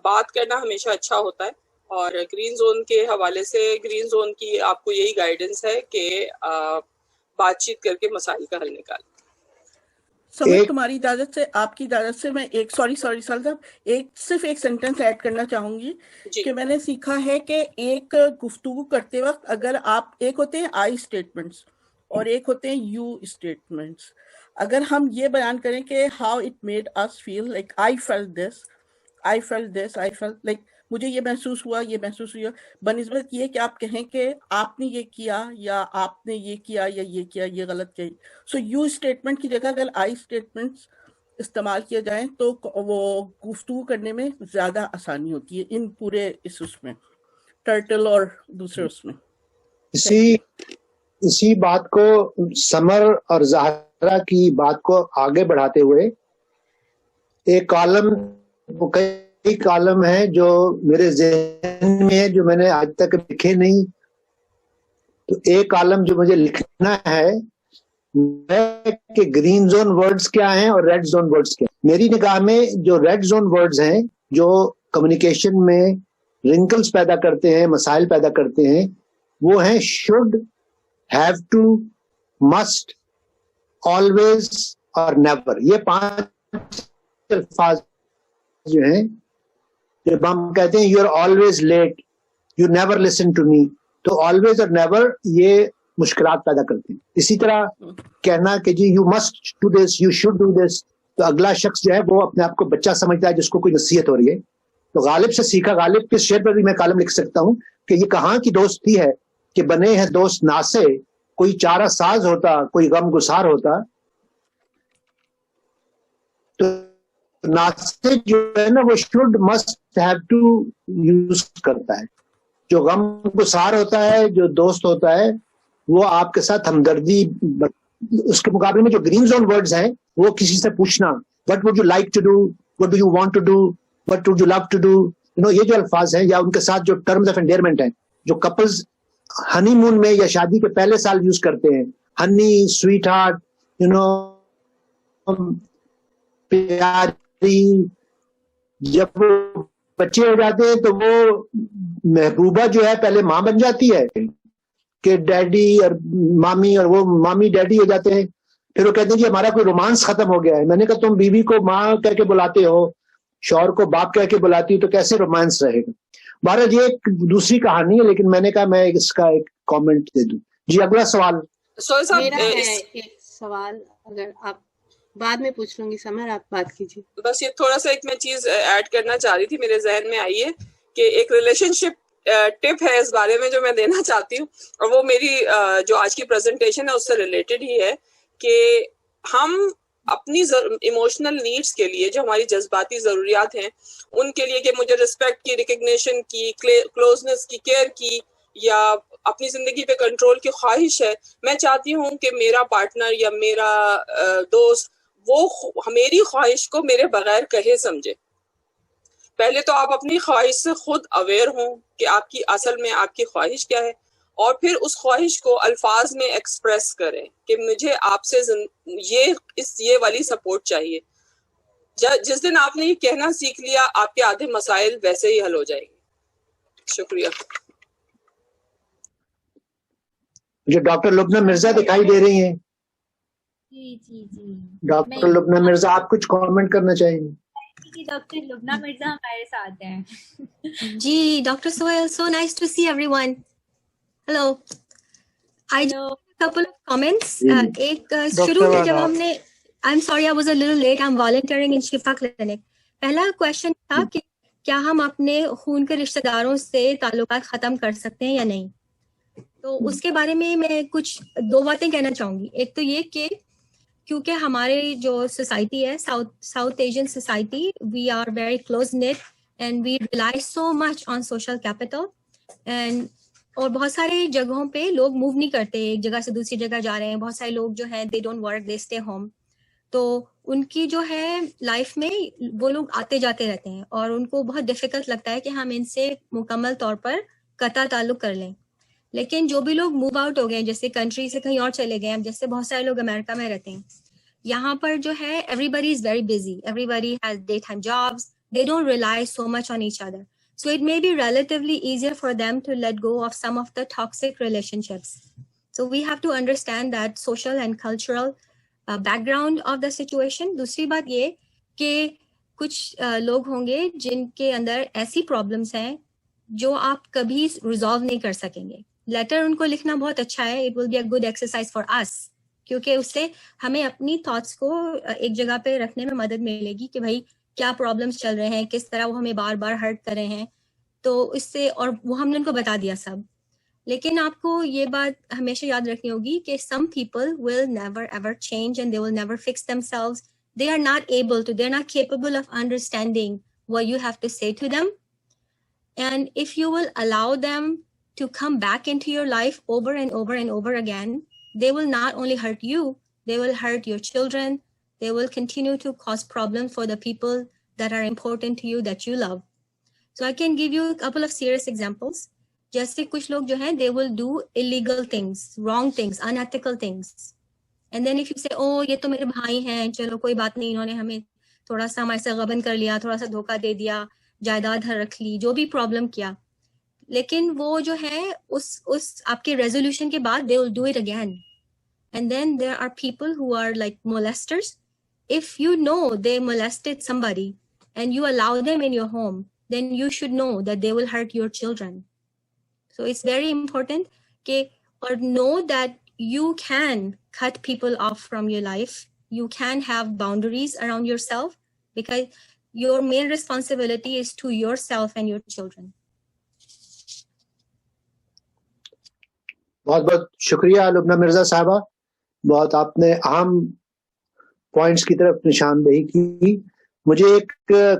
بات کرنا ہمیشہ اچھا ہوتا ہے, اور گرین زون کے حوالے سے گرین زون کی آپ کو یہی گائیڈنس ہے کہ بات چیت کر کے مسائل کا حل نکالیں. سمر, تمہاری اجازت سے, آپ کی اجازت سے میں ایک سوری صاحب صرف ایک سینٹنس ایڈ کرنا چاہوں گی کہ میں نے سیکھا ہے کہ ایک گفتگو کرتے وقت اگر آپ, ایک ہوتے ہیں آئی اسٹیٹمنٹس اور ایک ہوتے ہیں یو اسٹیٹمنٹس, اگر ہم یہ بیان کریں کہ how it made us feel like I felt this like مجھے یہ محسوس ہوا بنسبت یہ کہ آپ کہیں کہ آپ نے یہ کیا یا آپ نے یہ کیا یا یہ غلط کہی. سو یو اسٹیٹمنٹ کی جگہ اگر آئی اسٹیٹمنٹس استعمال کیا جائیں تو وہ گفتگو کرنے میں زیادہ آسانی ہوتی ہے ان پورے اس میں ٹرٹل اور دوسرے اس میں. اسی بات کو سمر اور زہرا کی بات کو آگے بڑھاتے ہوئے ایک کئی کالم ہیں جو میرے ذہن میں ہے, جو میں نے آج تک لکھے نہیں. تو ایک کالم جو مجھے لکھنا ہے کہ گرین زون ورڈز کیا ہیں اور ریڈ زون ورڈز کیا ہیں. میری نگاہ میں جو ریڈ زون ورڈز ہیں جو کمیونیکیشن میں رنکلز پیدا کرتے ہیں, مسائل پیدا کرتے ہیں, وہ ہیں should, have to, must, always اور نیور. یہ 5 الفاظ جو ہیں, جب ہم کہتے ہیں you are always late, you never listen to me, تو آلویز اور نیور یہ مشکلات پیدا کرتے ہیں. اسی طرح کہنا کہ جی you must do this, you should do this, تو اگلا شخص جو ہے وہ اپنے آپ کو بچہ سمجھتا ہے جس کو کوئی نصیحت ہو رہی ہے. تو غالب سے سیکھا, غالب کے شعر پر بھی میں کالم لکھ سکتا ہوں کہ یہ کہاں کی دوستی ہے کہ بنے ہیں دوست ناسے, کوئی چارہ ساز ہوتا, کوئی غم گسار ہوتا. تو ناسے جو ہے نا وہ should, must, have to use کرتا ہے. جو غم گسار ہوتا ہے, جو دوست ہوتا ہے, وہ آپ کے ساتھ ہمدردی. اس کے مقابلے میں جو گرین زون ورڈز ہیں وہ کسی سے پوچھنا, what would you like to do, what do you want to do, what would you love to do, یہ جو الفاظ ہیں, یا ان کے ساتھ جو ٹرمز آف انڈیئرمنٹ ہیں جو کپلز ہنی مون میں یا شادی کے پہلے سال یوز کرتے ہیں, ہنی, سویٹ ہارٹ, پیاری. جب بچے ہو جاتے ہیں تو وہ محبوبہ جو ہے پہلے ماں بن جاتی ہے کہ ڈیڈی اور مامی, اور وہ مامی ڈیڈی ہو جاتے ہیں. پھر وہ کہتے ہیں کہ ہمارا کوئی رومانس ختم ہو گیا ہے. میں نے کہا تم بیوی کو ماں کہہ کے بلاتے ہو, شوہر کو باپ کہہ کے بلاتی ہو, تو کیسے رومانس رہے گا. بہرحال یہ ایک دوسری کہانی ہے, لیکن میں نے کہا میں اس کا ایک کامنٹ دے دوں. جی اگلا سوال. میرا ہے ایک سوال, اگر آپ بعد میں پوچھ لوں گی. سمر آپ بات کیجیے. بس یہ تھوڑا سا ایک میں چیز ایڈ کرنا چاہ رہی تھی, میرے ذہن میں آئی ہے کہ ایک ریلیشن شپ ٹپ ہے اس بارے میں جو میں دینا چاہتی ہوں, اور وہ میری جو آج کی پریزنٹیشن ہے اس سے ریلیٹڈ ہی ہے, کہ ہم اپنی ایموشنل نیڈس کے لیے, جو ہماری جذباتی ضروریات ہیں ان کے لیے, کہ مجھے رسپیکٹ کی, ریکگنیشن کی, کلوزنس کی, کیئر کی, یا اپنی زندگی پہ کنٹرول کی خواہش ہے, میں چاہتی ہوں کہ میرا پارٹنر یا میرا دوست وہ میری خواہش کو میرے بغیر کہے سمجھے. پہلے تو آپ اپنی خواہش سے خود اویئر ہوں کہ آپ کی اصل میں آپ کی خواہش کیا ہے, اور پھر اس خواہش کو الفاظ میں ایکسپریس کریں کہ مجھے آپ سے یہ والی سپورٹ چاہیے. جس دن آپ نے یہ کہنا سیکھ لیا, آپ کے آدھے مسائل ویسے ہی حل ہو جائیں گے. شکریہ. جو ڈاکٹر لبنہ مرزا دکھائی دے رہی ہیں. جی ڈاکٹر لبنہ مرزا آپ کچھ کامنٹ کرنا چاہیں گے؟ ڈاکٹر لبنہ مرزا ہمارے ساتھ ہیں. جی doctor Sohail, so nice to see everyone. Hello. I just a couple of comments. ایک شروع میں جب ہم نے I'm sorry I was a little late. I'm volunteering in Shifa Clinic. پہلا کویشچن تھا کہ کیا ہم اپنے خون کے رشتہ داروں سے تعلقات ختم کر سکتے ہیں یا نہیں. تو اس کے بارے میں کچھ دو باتیں کہنا چاہوں گی. ایک تو یہ کہ کیونکہ ہمارے جو سوسائٹی ہے South Asian society, we are very close knit and we rely so much on social capital and اور بہت سارے جگہوں پہ لوگ موو نہیں کرتے, ایک جگہ سے دوسری جگہ جا رہے ہیں. بہت سارے لوگ جو ہیں they don't work, they stay home. تو ان کی جو ہے لائف میں وہ لوگ آتے جاتے رہتے ہیں اور ان کو بہت ڈیفیکلٹ لگتا ہے کہ ہم ان سے مکمل طور پر قطع تعلق کر لیں. لیکن جو بھی لوگ موو آؤٹ ہو گئے, جیسے کنٹری سے کہیں اور چلے گئے, جیسے بہت سارے لوگ امریکہ میں رہتے ہیں, یہاں پر جو ہے everybody is very busy, everybody has day time jobs, they don't rely so much on each other. So it may be relatively easier for them to let go of some of the toxic relationships. So we have to understand that social and cultural background of the situation. دوسری بات یہ کہ کچھ لوگ ہوں گے جن کے اندر ایسی پرابلمس ہیں جو آپ کبھی ریزالو نہیں کر سکیں گے. لیٹر ان کو لکھنا بہت اچھا ہے, it will be a good exercise for us, کیونکہ اس سے ہمیں اپنی تھاٹس کو ایک جگہ پہ رکھنے میں مدد ملے گی کہ بھائی کیا پرابلمس چل رہے ہیں, کس طرح وہ ہمیں بار بار ہرٹ کر رہے ہیں. تو اس سے, اور وہ ہم نے ان کو بتا دیا سب. لیکن آپ کو یہ بات ہمیشہ یاد رکھنی ہوگی کہ some people will never ever change and they will never fix themselves. They are not able to, they're not capable of understanding what you have to say to them. And if you will allow them to come back into your life over and over and over again, they will not only hurt you, they will hurt your children. They will continue to cause problems for the people that are important to you, that you love. So I can give you a couple of serious examples. جیسے کچھ لوگ جو ہیں they will do illegal things, wrong things, unethical things. And then if you say, oh یہ تو میرے بھائی ہیں, چلو کوئی بات نہیں, انہوں نے ہمیں تھوڑا سا ہمارے سے غبن کر لیا, تھوڑا سا دھوکہ دے دیا, جائیداد رکھ لی, جو بھی پرابلم کیا. لیکن وہ جو ہے اس آپ کے ریزولوشن کے بعد they will do it again. And then there are people who are like molesters. If you know they molested somebody and you allow them in your home, then you should know that they will hurt your children. So it's very important or know that you can cut people off from your life. You can have boundaries around yourself because your main responsibility is to yourself and your children. بہت بہت شکریہ لبنہ مرزا صاحبہ, بہت آپ نے اہم points کی طرف نشاندہی کی. مجھے ایک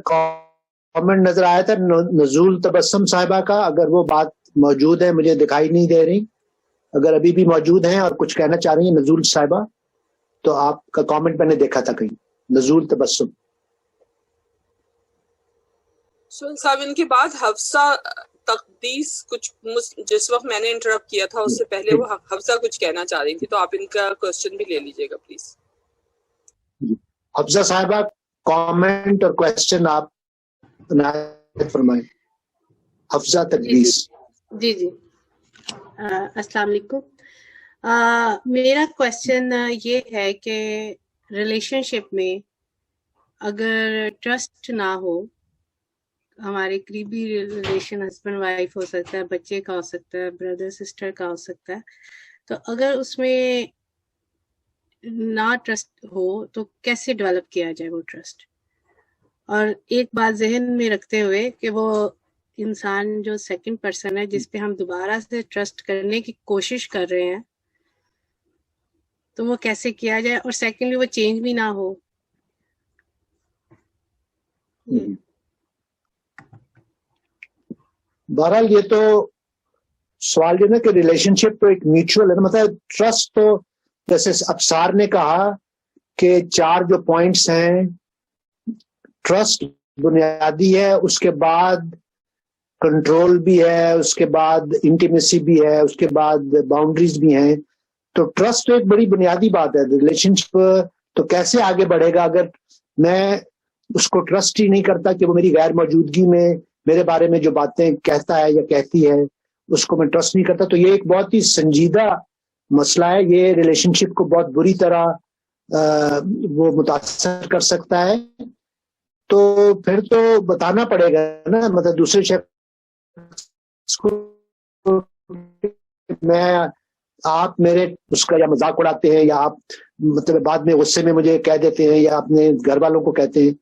کامنٹ نظر آیا تھا نزول تبسم صاحبہ کا, اگر وہ بات موجود ہے, مجھے دکھائی نہیں دے رہی, اگر ابھی بھی موجود ہیں اور کچھ کہنا چاہ رہی ہیں نزول صاحبہ, تو آپ کا کامنٹ میں نے دیکھا تھا کہیں, نزول تبسم. سہیل صاحب ان کے بعد حفصہ تقدیس کچھ, جس وقت میں نے انٹرپٹ کیا تھا اس سے پہلے وہ حفصہ کچھ کہنا چاہ رہی تھی, تو آپ ان کا کوشچن بھی لے لیجیے گا پلیز. حفصہ صاحبہ کامنٹ اور کوشچن آپ فرمائیں. حفصہ تقدیس. جی السلام علیکم. میرا کوشچن یہ ہے کہ ریلیشن شپ میں اگر ٹرسٹ نہ ہو, ہمارے قریبی ریلیشن ہسبینڈ وائف ہو سکتا ہے, بچے کا ہو سکتا ہے, بردر سسٹر کا ہو سکتا ہے, تو اگر اس میں نہ ٹرسٹ ہو تو کیسے ڈیولپ کیا جائے وہ ٹرسٹ؟ اور ایک بات ذہن میں رکھتے ہوئے کہ وہ انسان جو سیکنڈ پرسن ہے جس پہ ہم دوبارہ سے ٹرسٹ کرنے کی کوشش کر رہے ہیں, تو وہ کیسے کیا جائے, اور سیکنڈلی وہ چینج بھی نہ ہو. بہرحال یہ تو سوال جو نا کہ ریلیشن شپ تو ایک میوچل ہے, مطلب ٹرسٹ تو جیسے ابصار نے کہا کہ 4 جو پوائنٹس ہیں, ٹرسٹ بنیادی ہے, اس کے بعد کنٹرول بھی ہے, اس کے بعد انٹیمیسی بھی ہے, اس کے بعد باؤنڈریز بھی ہیں. تو ٹرسٹ ایک بڑی بنیادی بات ہے. ریلیشن شپ تو کیسے آگے بڑھے گا اگر میں اس کو ٹرسٹ ہی نہیں کرتا کہ وہ میری غیر موجودگی میں میرے بارے میں جو باتیں کہتا ہے یا کہتی ہے اس کو میں ٹرسٹ نہیں کرتا. تو یہ ایک بہت ہی سنجیدہ مسئلہ ہے. یہ ریلیشن شپ کو بہت بری طرح وہ متاثر کر سکتا ہے. تو پھر تو بتانا پڑے گا نا, مطلب دوسرے شخص کو میں آپ میرے اس کا یا مذاق اڑاتے ہیں یا آپ مطلب بعد میں غصے میں مجھے کہہ دیتے ہیں یا اپنے گھر والوں کو کہتے ہیں.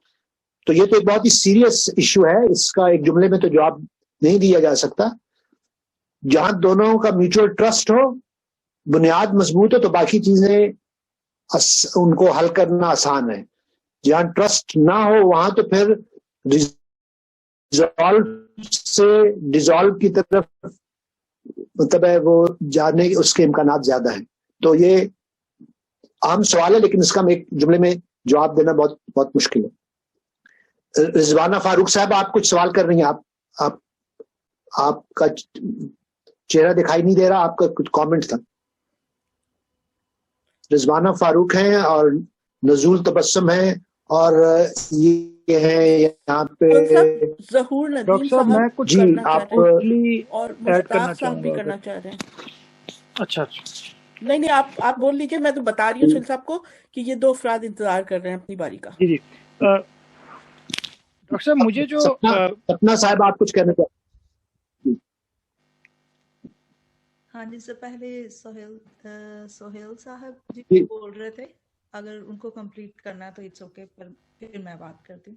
تو یہ تو ایک بہت ہی سیریس ایشو ہے. اس کا ایک جملے میں تو جواب نہیں دیا جا سکتا. جہاں دونوں کا میوچل ٹرسٹ ہو, بنیاد مضبوط ہو, تو باقی چیزیں ان کو حل کرنا آسان ہے. جہاں ٹرسٹ نہ ہو وہاں تو پھر ڈیزالو کی طرف مطلب ہے وہ جانے اس کے امکانات زیادہ ہیں. تو یہ اہم سوال ہے, لیکن اس کا ایک جملے میں جواب دینا بہت بہت مشکل ہے. رضوانہ فاروق صاحب, آپ کچھ سوال کر رہی ہیں. آپ کا چہرہ دکھائی نہیں دے رہا, آپ کا کچھ کامنٹ تھا. رضوانہ فاروق ہیں اور نزول تبسم ہیں اور یہ ہے یہاں پہ ظہور ندیم صاحب. میں کچھ جی آپ اور مشتاق صاحب بھی کرنا چاہ رہے ہیں. اچھا نہیں آپ بول لیجیے, میں تو بتا رہی ہوں سہیل صاحب کو کہ یہ 2 افراد انتظار کر رہے ہیں اپنی باری کا. جی ڈاکٹر صاحب مجھے جو سپنا صاحب آپ کچھ کہنا چاہتے ہیں؟ ہاں جی, سے پہلے سہیل صاحب جی بول رہے تھے, اگر ان کو کمپلیٹ کرنا ہے تو اٹس اوکے, پر پھر میں بات کرتی ہوں.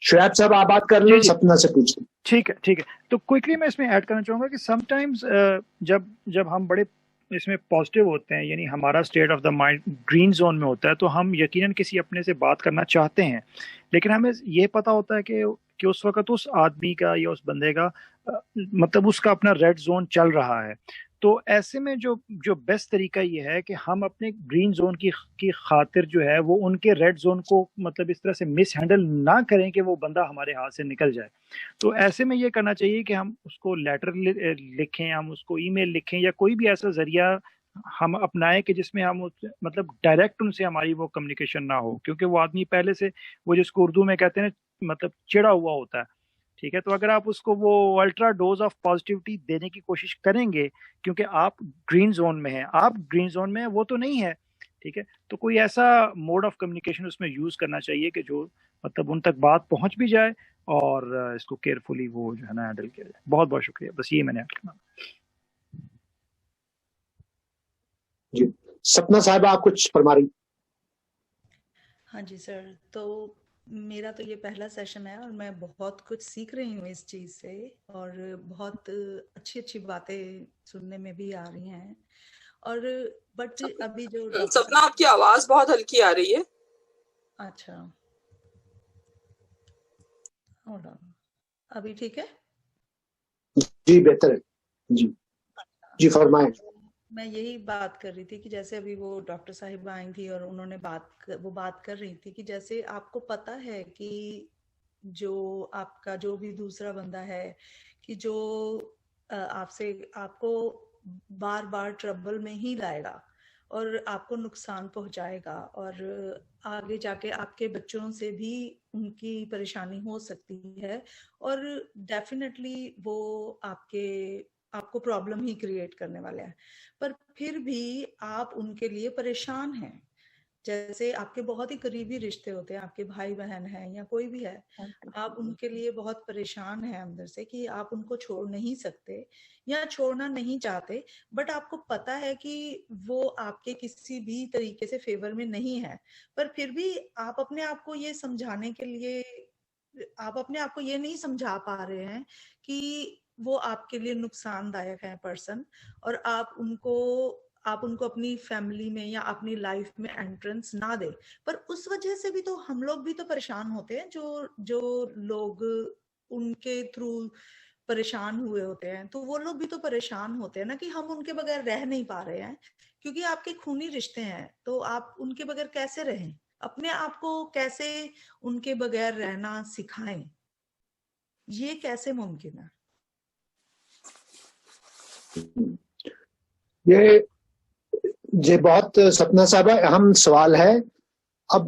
شعیب صاحب آپ بات کر لیں, سپنا سے پوچھیں. ٹھیک ہے. تو کوئکلی میں اس میں ایڈ کرنا چاہوں گا کہ سم ٹائمز جب ہم بڑے اس میں پازیٹیو ہوتے ہیں, یعنی ہمارا state of the mind green zone میں ہوتا ہے, تو ہم یقیناً کسی اپنے سے بات کرنا چاہتے ہیں, لیکن ہمیں یہ پتا ہوتا ہے کہ اس وقت اس آدمی کا یا اس بندے کا مطلب اس کا اپنا ریڈ زون چل رہا ہے. تو ایسے میں جو بیسٹ طریقہ یہ ہے کہ ہم اپنے گرین زون کی خاطر جو ہے وہ ان کے ریڈ زون کو مطلب اس طرح سے مس ہینڈل نہ کریں کہ وہ بندہ ہمارے ہاتھ سے نکل جائے. تو ایسے میں یہ کرنا چاہیے کہ ہم اس کو لیٹر لکھیں, ہم اس کو ای میل لکھیں, یا کوئی بھی ایسا ذریعہ ہم اپنائیں کہ جس میں ہم مطلب ڈائریکٹ ان سے ہماری وہ کمیونیکیشن نہ ہو, کیونکہ وہ آدمی پہلے سے وہ جس کو اردو میں کہتے ہیں مطلب چڑا ہوا ہوتا ہے. ٹھیک ہے, تو اگر آپ اس کو وہ الٹرا ڈوز آف پازیٹیوٹی دینے کی کوشش کریں گے, کیونکہ آپ گرین زون میں ہیں, وہ تو نہیں ہے. ٹھیک ہے, تو کوئی ایسا موڈ آف کمیونیکیشن اس میں یوز کرنا چاہیے کہ جو مطلب ان تک بات پہنچ بھی جائے اور اس کو کیئرفلی وہ جو ہے نا ہینڈل کیا جائے. بہت بہت شکریہ, بس یہ میں نے کرنا. جی سپنا صاحب آپ کچھ فرما رہی. ہاں جی سر, تو میرا تو یہ پہلا سیشن ہے اور میں بہت کچھ سیکھ رہی ہوں اس چیز سے, اور بہت اچھی باتیں سننے میں بھی آ رہی ہیں. اور بٹ ابھی جو سپنا آپ کی آواز بہت ہلکی آ رہی ہے. اچھا, ابھی ٹھیک ہے؟ جی بہتر ہے. جی فرمائیں. میں یہی بات کر رہی تھی کہ جیسے ابھی وہ ڈاکٹر صاحب آئی تھی اور انہوں نے بات کر رہی تھی کہ جیسے آپ کو پتا ہے کہ جو آپ کا جو بھی دوسرا بندہ ہے کہ جو آپ کو بار بار ٹربل میں ہی لائے گا اور آپ کو نقصان پہنچائے گا, اور آگے جا کے آپ کے بچوں سے بھی ان کی پریشانی ہو سکتی ہے, اور ڈیفینیٹلی وہ آپ کو پرابلم ہی کریٹ کرنے والے ہیں. پر پھر بھی آپ ان کے لیے پریشان ہیں. جیسے آپ کے بہت ہی قریبی رشتے ہوتے ہیں, آپ کے بھائی بہن ہیں یا کوئی بھی ہے, آپ ان کے لیے بہت پریشان ہیں اندر سے کہ آپ ان کو چھوڑ نہیں سکتے یا چھوڑنا نہیں چاہتے, بٹ آپ کو پتا ہے کہ وہ آپ کے کسی بھی طریقے سے فیور میں نہیں ہے. پر پھر بھی آپ اپنے آپ کو یہ سمجھانے کے لیے آپ اپنے آپ کو یہ نہیں سمجھا پا رہے ہیں کہ وہ آپ کے لیے نقصان دایک ہے پرسن, اور آپ ان کو اپنی فیملی میں یا اپنی لائف میں انٹرنس نہ دے. پر اس وجہ سے بھی تو ہم لوگ بھی تو پریشان ہوتے ہیں, جو لوگ ان کے تھرو پریشان ہوئے ہوتے ہیں, تو وہ لوگ بھی تو پریشان ہوتے ہیں نا کہ ہم ان کے بغیر رہ نہیں پا رہے ہیں, کیونکہ آپ کے خونی رشتے ہیں. تو آپ ان کے بغیر کیسے رہیں, اپنے آپ کو کیسے ان کے بغیر رہنا سکھائیں, یہ کیسے ممکن ہے؟ یہ بہت سپنا صاحب اہم سوال ہے. اب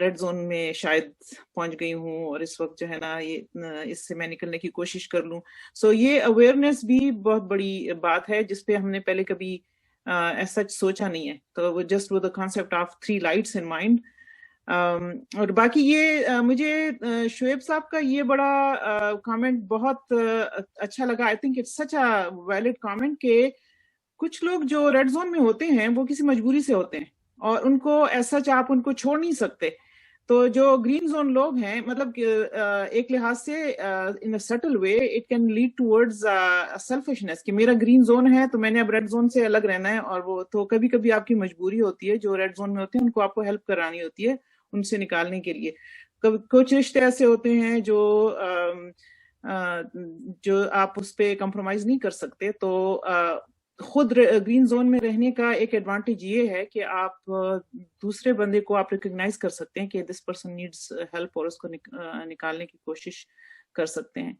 ریڈ زون میں شاید پہنچ گئی ہوں اور اس وقت جو ہے نا یہ اس سے میں نکلنے کی کوشش کر لوں. سو یہ اویئرنیس بھی بہت بڑی بات ہے جس پہ ہم نے پہلے کبھی ایسا سوچا نہیں ہے. تو just with the concept of 3 lights in mind. اور باقی یہ مجھے شعیب صاحب کا یہ بڑا کامنٹ بہت اچھا لگا. I think it's such a valid comment کہ کچھ لوگ جو ریڈ زون میں ہوتے ہیں وہ کسی مجبوری سے ہوتے ہیں اور ان کو ایسا آپ ان کو چھوڑ نہیں سکتے. تو جو گرین زون لوگ ہیں مطلب ایک لحاظ سے in a subtle way it can lead towards selfishness کہ میرا گرین زون ہے تو میں نے اب ریڈ زون سے الگ رہنا ہے. اور وہ تو کبھی کبھی آپ کی مجبوری ہوتی ہے. جو ریڈ زون میں ہوتے ہیں ان کو آپ کو ہیلپ کرانی ہوتی ہے ان سے نکالنے کے لیے. کچھ رشتے ایسے ہوتے ہیں جو آپ اس پہ کمپرومائز نہیں کر سکتے. تو خود گرین زون میں رہنے کا ایک ایڈوانٹیج یہ ہے کہ آپ دوسرے بندے کو آپ ریکگنائز کر سکتے ہیں کہ دس پرسن نیڈس ہیلپ اور اس کو نکالنے کی کوشش کر سکتے ہیں.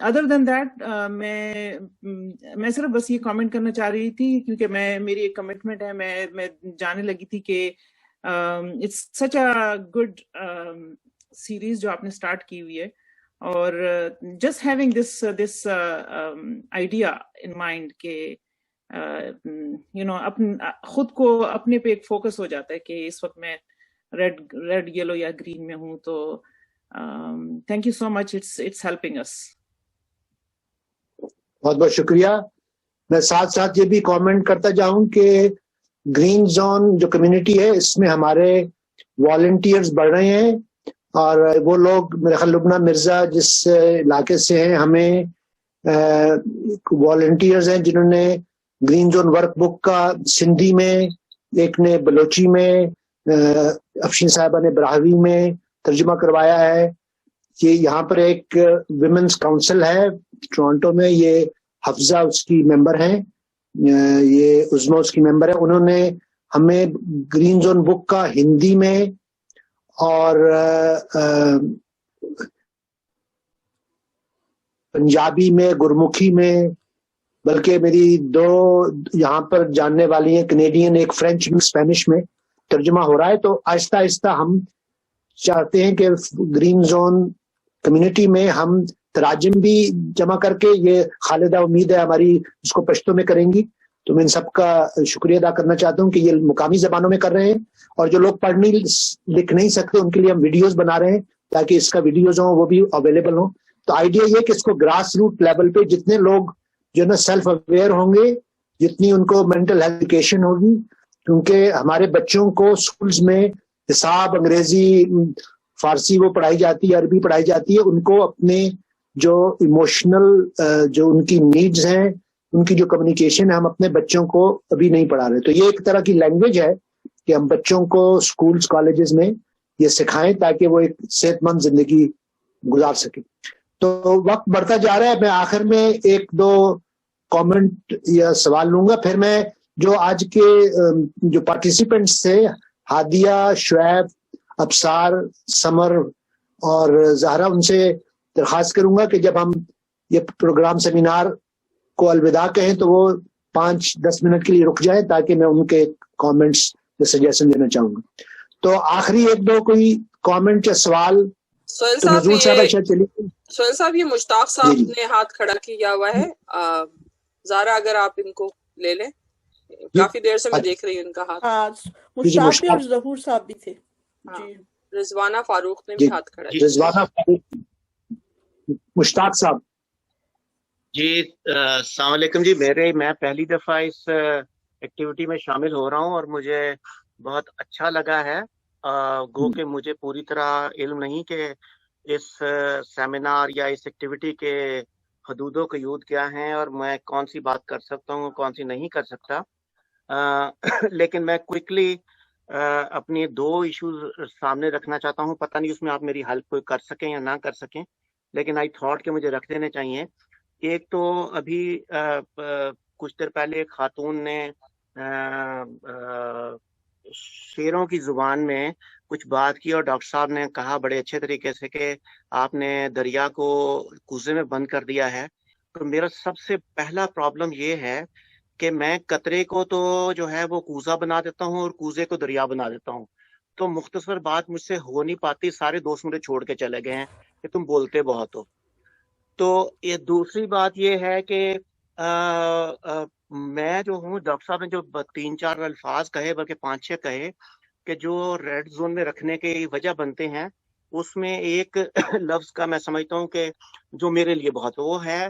ادر دین دیٹ میں صرف بس یہ کامنٹ کرنا چاہ رہی تھی کیونکہ میری ایک کمٹمنٹ ہے. میں جانے لگی تھی کہ it's such a good series جو آپ نے اسٹارٹ کی ہوئی ہے اور just having this idea in mind کہ یو نو خود کو اپنے پہ ایک فوکس ہو جاتا ہے کہ اس وقت میں ریڈ یلو یا گرین میں ہوں. تو thank you so much. It's helping us. بہت بہت شکریہ. میں ساتھ ساتھ یہ بھی کامنٹ کرتا جاؤں کہ گرین زون جو کمیونٹی ہے اس میں ہمارے والنٹیئرز بڑھ رہے ہیں اور وہ لوگ میرے خیال لبنہ مرزا جس علاقے سے ہیں ہمیں والنٹیئرز ہیں جنہوں نے گرین زون ورک بک کا سندھی میں ایک نے بلوچی میں افشین صاحبہ نے براہوی میں ترجمہ کروایا ہے. یہ یہاں پر ایک ویمنس کاؤنسل ہے ٹورانٹو میں. یہ حفظہ اس کی ممبر ہیں, یہ عظما اس کی ممبر ہے. انہوں نے ہمیں گرین زون بک کا ہندی میں اور پنجابی میں گرمکھی میں بلکہ میری 2 یہاں پر جاننے والی ہیں کینیڈین, ایک فرینچ میں اسپینش میں ترجمہ ہو رہا ہے. تو آہستہ آہستہ ہم چاہتے ہیں کہ گرین زون کمیونٹی میں ہم تراجم بھی جمع کر کے, یہ خالدہ امید ہے ہماری اس کو پشتو میں کریں گی. تو میں ان سب کا شکریہ ادا کرنا چاہتا ہوں کہ یہ مقامی زبانوں میں کر رہے ہیں اور جو لوگ پڑھ نہیں لکھ نہیں سکتے ان کے لیے ہم ویڈیوز بنا رہے ہیں تاکہ اس کا ویڈیوز ہوں وہ بھی اویلیبل ہوں. تو آئیڈیا یہ کہ اس کو گراس روٹ لیول پہ جتنے لوگ جو نا سیلف اویئر ہوں گے, جتنی ان کو مینٹل ہیلتھ ایجوکیشن ہوگی, کیونکہ ہمارے بچوں کو اسکولز میں حساب, انگریزی, فارسی وہ پڑھائی جاتی ہے, عربی پڑھائی جاتی ہے, ان کو اپنے جو ایموشنل جو ان کی نیڈز ہیں, ان کی جو کمیونیکیشن ہے, ہم اپنے بچوں کو ابھی نہیں پڑھا رہے. تو یہ ایک طرح کی لینگویج ہے کہ ہم بچوں کو اسکولز کالجز میں یہ سکھائیں تاکہ وہ ایک صحت مند زندگی گزار سکیں. تو وقت بڑھتا جا رہا ہے. میں آخر میں 1-2 کامنٹ یا سوال لوں گا, پھر میں جو آج کے جو پارٹیسپینٹس تھے ہادیہ, شعیب, ابصار, سمر اور زہرا, ان سے درخواست کروں گا کہ جب ہم یہ پروگرام سیمینار کو الوداع کہیں تو وہ 5-10 منٹ کے لیے رک جائیں تاکہ میں ان کے کامنٹس یا سجیشن دینا چاہوں گا. تو آخری 1-2 کوئی کامنٹ یا سوال. سہیل صاحب یہ مشتاق صاحب نے ہاتھ کھڑا کیا ہوا ہے. زارا اگر آپ ان کو لے لیں, کافی دیر سے میں دیکھ رہی ہوں ان کا ہاتھ. مشتاق بھی اور ظہور صاحب بھی تھے. جی رضوانہ فاروق نے بھی ہاتھ کھڑا کیا. رضوانہ فاروق, مشتاق صاحب. جی السلام علیکم. جی میں پہلی دفعہ اس ایکٹیویٹی میں شامل ہو رہا ہوں اور مجھے بہت اچھا لگا ہے. گو کہ مجھے پوری طرح علم نہیں کہ اس سیمینار یا اس ایکٹیویٹی کے حدود و قیود کیا ہیں اور میں کون سی بات کر سکتا ہوں کون سی نہیں کر سکتا. لیکن میں کوئکلی اپنی 2 ایشوز سامنے رکھنا چاہتا ہوں. پتہ نہیں اس میں آپ میری ہیلپ کوئی کر سکیں یا نہ کر سکیں, لیکن آئی تھاٹ کہ مجھے رکھ دینے چاہیے. ایک تو ابھی کچھ دیر پہلے ایک خاتون نے شیروں کی زبان میں کچھ بات کی اور ڈاکٹر صاحب نے کہا بڑے اچھے طریقے سے کہ آپ نے دریا کو کوزے میں بند کر دیا ہے. تو میرا سب سے پہلا پرابلم یہ ہے کہ میں قطرے کو تو جو ہے وہ کوزہ بنا دیتا ہوں اور کوزے کو دریا بنا دیتا ہوں. تو مختصر بات مجھ سے ہو نہیں پاتی, سارے دوست مجھے چھوڑ کے چلے گئے ہیں کہ تم بولتے بہت ہو. تو یہ دوسری بات یہ ہے کہ میں جو ہوں, ڈاکٹر صاحب نے جو 3-4 الفاظ کہے, بلکہ 5-6 کہے کہ جو ریڈ زون میں رکھنے کی وجہ بنتے ہیں, اس میں ایک لفظ کا میں سمجھتا ہوں کہ جو میرے لیے بہت, وہ ہے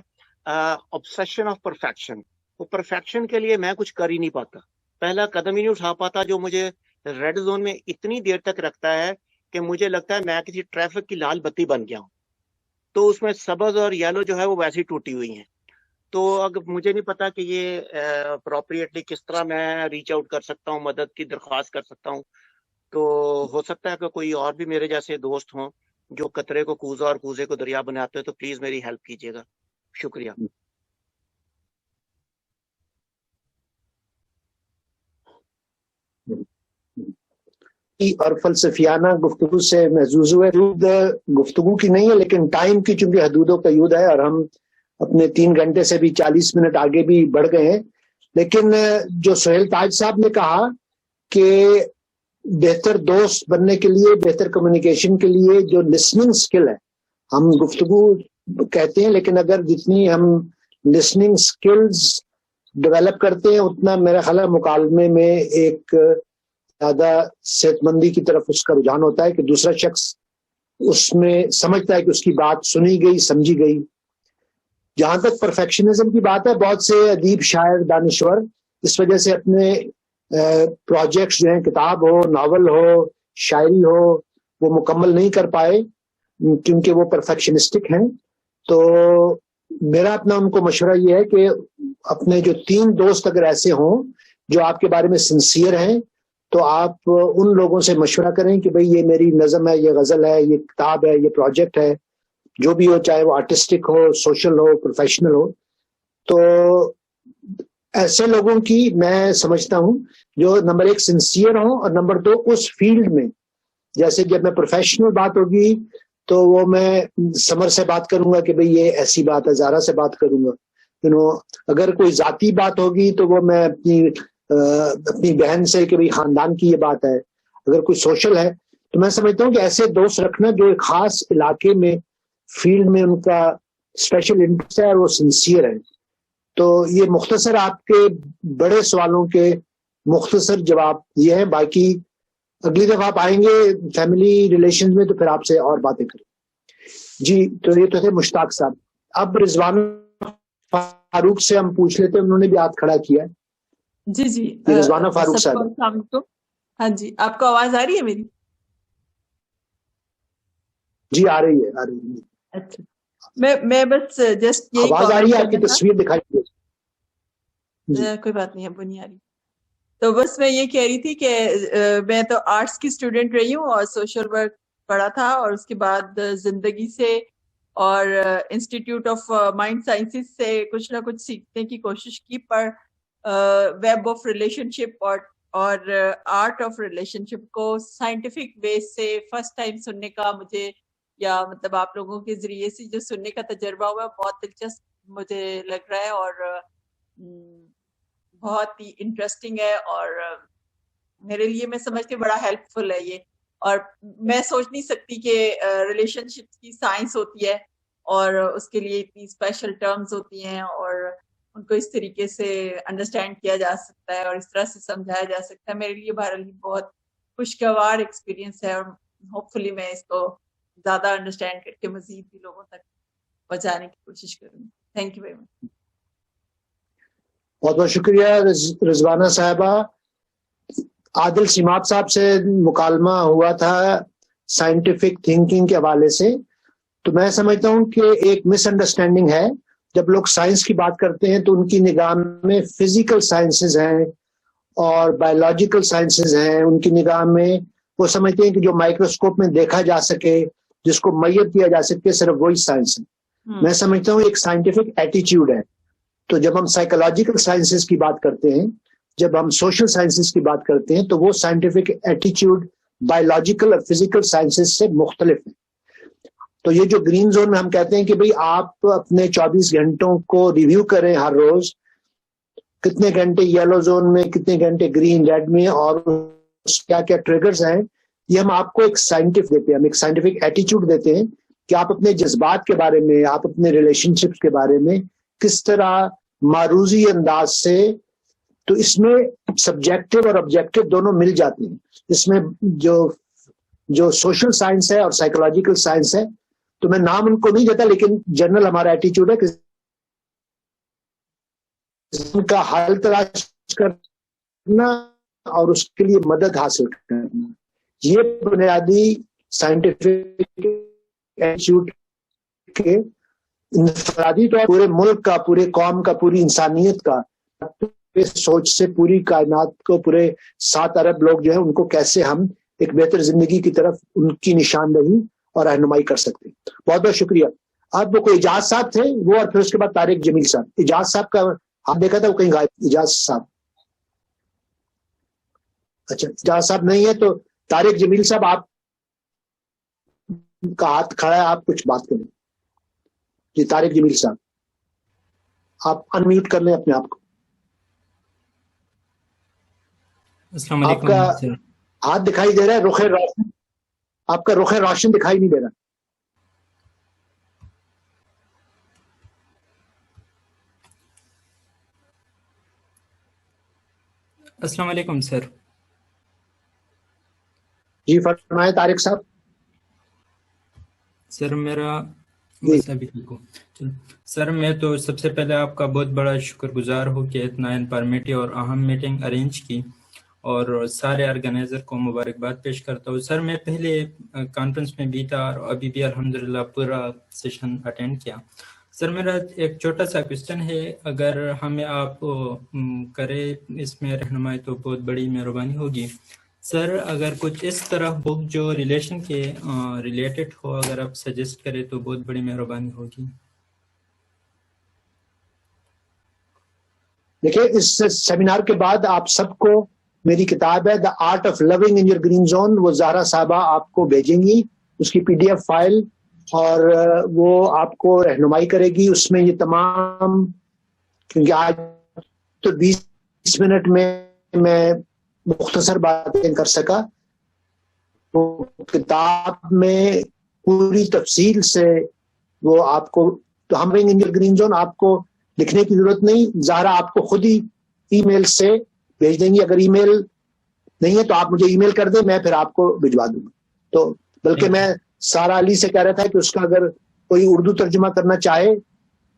obsession of perfection. وہ پرفیکشن کے لیے میں کچھ کر ہی نہیں پاتا, پہلا قدم ہی نہیں اٹھا پاتا, جو مجھے ریڈ زون میں اتنی دیر تک رکھتا ہے کہ مجھے لگتا ہے میں کسی ٹریفک کی لال بتی بن گیا ہوں. تو اس میں سبز اور یلو جو ہے وہ ویسے ہی ٹوٹی ہوئی ہیں. تو اگر مجھے نہیں پتا کہ یہ اپروپریٹلی کس طرح میں ریچ آؤٹ کر سکتا ہوں, مدد کی درخواست کر سکتا ہوں. تو ہو سکتا ہے کہ کوئی اور بھی میرے جیسے دوست ہوں جو قطرے کو کوزہ اور کوزے کو دریا بناتے ہیں, تو پلیز میری ہیلپ کیجیے گا. شکریہ. اور فلسفیانہ گفتگو سے محظوظ ہوئے. گفتگو کی نہیں ہے لیکن ٹائم کی چونکہ حدود و قیود ہے, اور ہم اپنے 3 گھنٹے سے بھی 40 منٹ آگے بھی بڑھ گئے ہیں. لیکن جو سہیل تاج صاحب نے کہا کہ بہتر دوست بننے کے لیے, بہتر کمیونیکیشن کے لیے جو لسننگ سکل ہے, ہم گفتگو کہتے ہیں لیکن اگر جتنی ہم لسننگ سکلز ڈیولپ کرتے ہیں اتنا میرا خیال ہے مکالمے میں ایک زیادہ صحت مندی کی طرف اس کا رجحان ہوتا ہے کہ دوسرا شخص اس میں سمجھتا ہے کہ اس کی بات سنی گئی, سمجھی گئی. جہاں تک پرفیکشنزم کی بات ہے, بہت سے ادیب, شاعر, دانشور اس وجہ سے اپنے پروجیکٹس جو ہیں, کتاب ہو, ناول ہو, شاعری ہو, وہ مکمل نہیں کر پائے کیونکہ وہ پرفیکشنسٹک ہیں. تو میرا اپنا ان کو مشورہ یہ ہے کہ اپنے جو 3 دوست اگر ایسے ہوں جو آپ کے بارے میں سنسیئر ہیں, تو آپ ان لوگوں سے مشورہ کریں کہ بھئی یہ میری نظم ہے, یہ غزل ہے, یہ کتاب ہے, یہ پروجیکٹ ہے, جو بھی ہو, چاہے وہ آرٹسٹک ہو, سوشل ہو, پروفیشنل ہو. تو ایسے لوگوں کی میں سمجھتا ہوں جو نمبر 1 سنسیئر ہوں, اور نمبر 2 اس فیلڈ میں, جیسے جب میں پروفیشنل بات ہوگی تو وہ میں سمر سے بات کروں گا کہ بھئی یہ ایسی بات ہے, زارا سے بات کروں گا. اگر کوئی ذاتی بات ہوگی تو وہ میں اپنی بہن سے کہ بھئی خاندان کی یہ بات ہے. اگر کوئی سوشل ہے تو میں سمجھتا ہوں کہ ایسے دوست رکھنا جو ایک خاص علاقے میں, فیلڈ میں ان کا اسپیشل انٹرسٹ ہے اور وہ سنسیئر ہے. تو یہ مختصر آپ کے بڑے سوالوں کے مختصر جواب یہ ہیں. باقی اگلی دفعہ آپ آئیں گے فیملی ریلیشنز میں تو پھر آپ سے اور باتیں کریں. جی, تو یہ تو تھے مشتاق صاحب. اب رضوان فاروق سے ہم پوچھ لیتے ہیں, انہوں نے بھی ہاتھ کھڑا کیا ہے. جی رضوانہ فاروق صاحب. السلام علیکم. ہاں جی, آپ کو آواز آ رہی ہے میری؟ جی آ رہی ہے. اچھا, میں بس جسٹ یہی آواز آ رہی ہے, آپ کی تصویر دکھائی دے. کوئی بات نہیں ہے, وہ نہیں آ رہی. تو بس میں یہ کہہ رہی تھی کہ میں تو آرٹس کی اسٹوڈنٹ رہی ہوں اور سوشل ورک پڑھا تھا, اور اس کے بعد زندگی سے اور انسٹیٹیوٹ آف مائنڈ سائنسز سے کچھ نہ کچھ سیکھنے کی کوشش کی, پر ویب آف ریلیشن شپ اور آرٹ آف ریلیشن شپ کو سائنٹیفک بیس سے فرسٹ ٹائم سننے کا مجھے, یا مطلب آپ لوگوں کے ذریعے سے جو سننے کا تجربہ ہوا, بہت دلچسپ مجھے لگ رہا ہے اور بہت ہی انٹرسٹنگ ہے, اور میرے لیے میں سمجھتی ہوں بڑا ہیلپ فل ہے یہ. اور میں سوچ نہیں سکتی کہ ریلیشن شپ کی سائنس ہوتی ہے اور اس کے لیے اتنی اسپیشل ٹرمز ہوتی ہیں, اور ان کو اس طریقے سے انڈرسٹینڈ کیا جا سکتا ہے اور اس طرح سے سمجھایا جا سکتا ہے. میرے لیے بہرحال بہت خوشگوار ایکسپیرینس ہے, اور ہوپ فلی میں اس کو زیادہ انڈرسٹینڈ کر کے مزید بھی لوگوں تک پہنچانے کی کوشش کروں گی. Thank you very much. بہت بہت شکریہ رضوانہ صاحبہ. عادل سماعت صاحب سے مکالمہ ہوا تھا سائنٹیفک تھنکنگ کے حوالے سے. تو میں سمجھتا ہوں کہ ایک مس انڈرسٹینڈنگ ہے, جب لوگ سائنس کی بات کرتے ہیں تو ان کی نگاہ میں فزیکل سائنسز ہیں اور بایولوجیکل سائنسز ہیں. ان کی نگاہ میں وہ سمجھتے ہیں کہ جو مائکروسکوپ میں دیکھا جا سکے, جس کو میئر کیا جا سکے, صرف وہی سائنس ہے. میں سمجھتا ہوں ایک سائنٹیفک ایٹیچیوڈ ہے. تو جب ہم سائیکولوجیکل سائنسز کی بات کرتے ہیں, جب ہم سوشل سائنسز کی بات کرتے ہیں, تو وہ سائنٹیفک ایٹیچیوڈ بایولوجیکل اور فزیکل سائنسز سے مختلف ہے. تو یہ جو گرین زون میں ہم کہتے ہیں کہ بھئی آپ اپنے 24 گھنٹوں کو ریویو کریں ہر روز, کتنے گھنٹے یلو زون میں, کتنے گھنٹے گرین ریڈ میں, اور کیا کیا ٹریگرز ہیں یہ ہم آپ کو ایک سائنٹفک دیتے ہیں, ہم ایک سائنٹفک ایٹیچیوڈ دیتے ہیں کہ آپ اپنے جذبات کے بارے میں, آپ اپنے ریلیشن شپس کے بارے میں کس طرح معروضی انداز سے, تو اس میں سبجیکٹو اور آبجیکٹو دونوں مل جاتے ہیں. اس میں جو سوشل سائنس ہے اور سائیکولوجیکل سائنس ہے, تو میں نام ان کو نہیں دیتا, لیکن جنرل ہمارا ایٹیچیوڈ ہے کہ ان کا حل تلاش کرنا اور اس کے لیے مدد حاصل کرنا, یہ بنیادی سائنٹیفک ایٹیچیوڈ کے انفرادی طور پورے ملک کا, پورے قوم کا, پوری انسانیت کا سوچ سے پوری کائنات کو, پورے 7 ارب لوگ جو ہیں ان کو کیسے ہم ایک بہتر زندگی کی طرف ان کی نشاندہی اور رہنمائی کر سکتے ہیں. بہت بہت شکریہ. اب وہ کوئی اجاز صاحب تھے وہ, اور پھر اس کے بعد طارق جمیل صاحب. اجاز صاحب کا ہم دیکھا تھا وہ کہیں غائب. اجاز صاحب, اچھا اجاز صاحب نہیں ہے تو طارق جمیل صاحب آپ کا ہاتھ کھڑا ہے, آپ کچھ بات کریں. جی طارق جمیل صاحب, آپ انمیوٹ کر لیں اپنے آپ کو. السلام آپ کا علیکم. ہاتھ دکھائی دے رہا ہے, رخ روشن, آپ کا رخ روشن دکھائی نہیں دے رہا. السلام علیکم سر. جی فرمائیں طارق صاحب. سر میرا بس ابھی ٹھیک ہو. سر میں تو سب سے پہلے آپ کا بہت بڑا شکر گزار ہوں کہ اتنا انفارمیٹیو اور اہم میٹنگ ارینج کی, اور سارے آرگنائزر کو مبارکباد پیش کرتا ہوں. سر میں پہلے کانفرنس میں بھی تھا اور ابھی بھی الحمدللہ پورا سیشن اٹینڈ کیا. سر میرا ایک چھوٹا سا کوشچن ہے, اگر ہمیں آپ کرے اس میں رہنمائی تو بہت بڑی مہربانی ہوگی. سر اگر کچھ اس طرح بک جو ریلیشن کے ریلیٹڈ ہو, اگر آپ سجیسٹ کریں تو بہت بڑی مہربانی ہوگی. دیکھیں اس سیمینار کے بعد آپ سب کو میری کتاب ہے the art of living in your green zone, وہ زہرا صاحبہ آپ کو بھیجیں گی, اس کی PDF فائل, اور وہ آپ کو رہنمائی کرے گی. اس میں یہ تمام, کیونکہ آج تو 20 منٹ میں مختصر باتیں کر سکا, وہ کتاب میں پوری تفصیل سے وہ آپ کو, تو ہم ان یور گرین زون آپ کو لکھنے کی ضرورت نہیں, زہرا آپ کو خود ہی ای میل سے بھیج دیں گی. اگر ای میل نہیں ہے تو آپ مجھے ای میل کر دیں, میں پھر آپ کو بھجوا دوں گا. تو بلکہ میں سارا علی سے کہہ رہا تھا کہ اس کا اگر کوئی اردو ترجمہ کرنا چاہے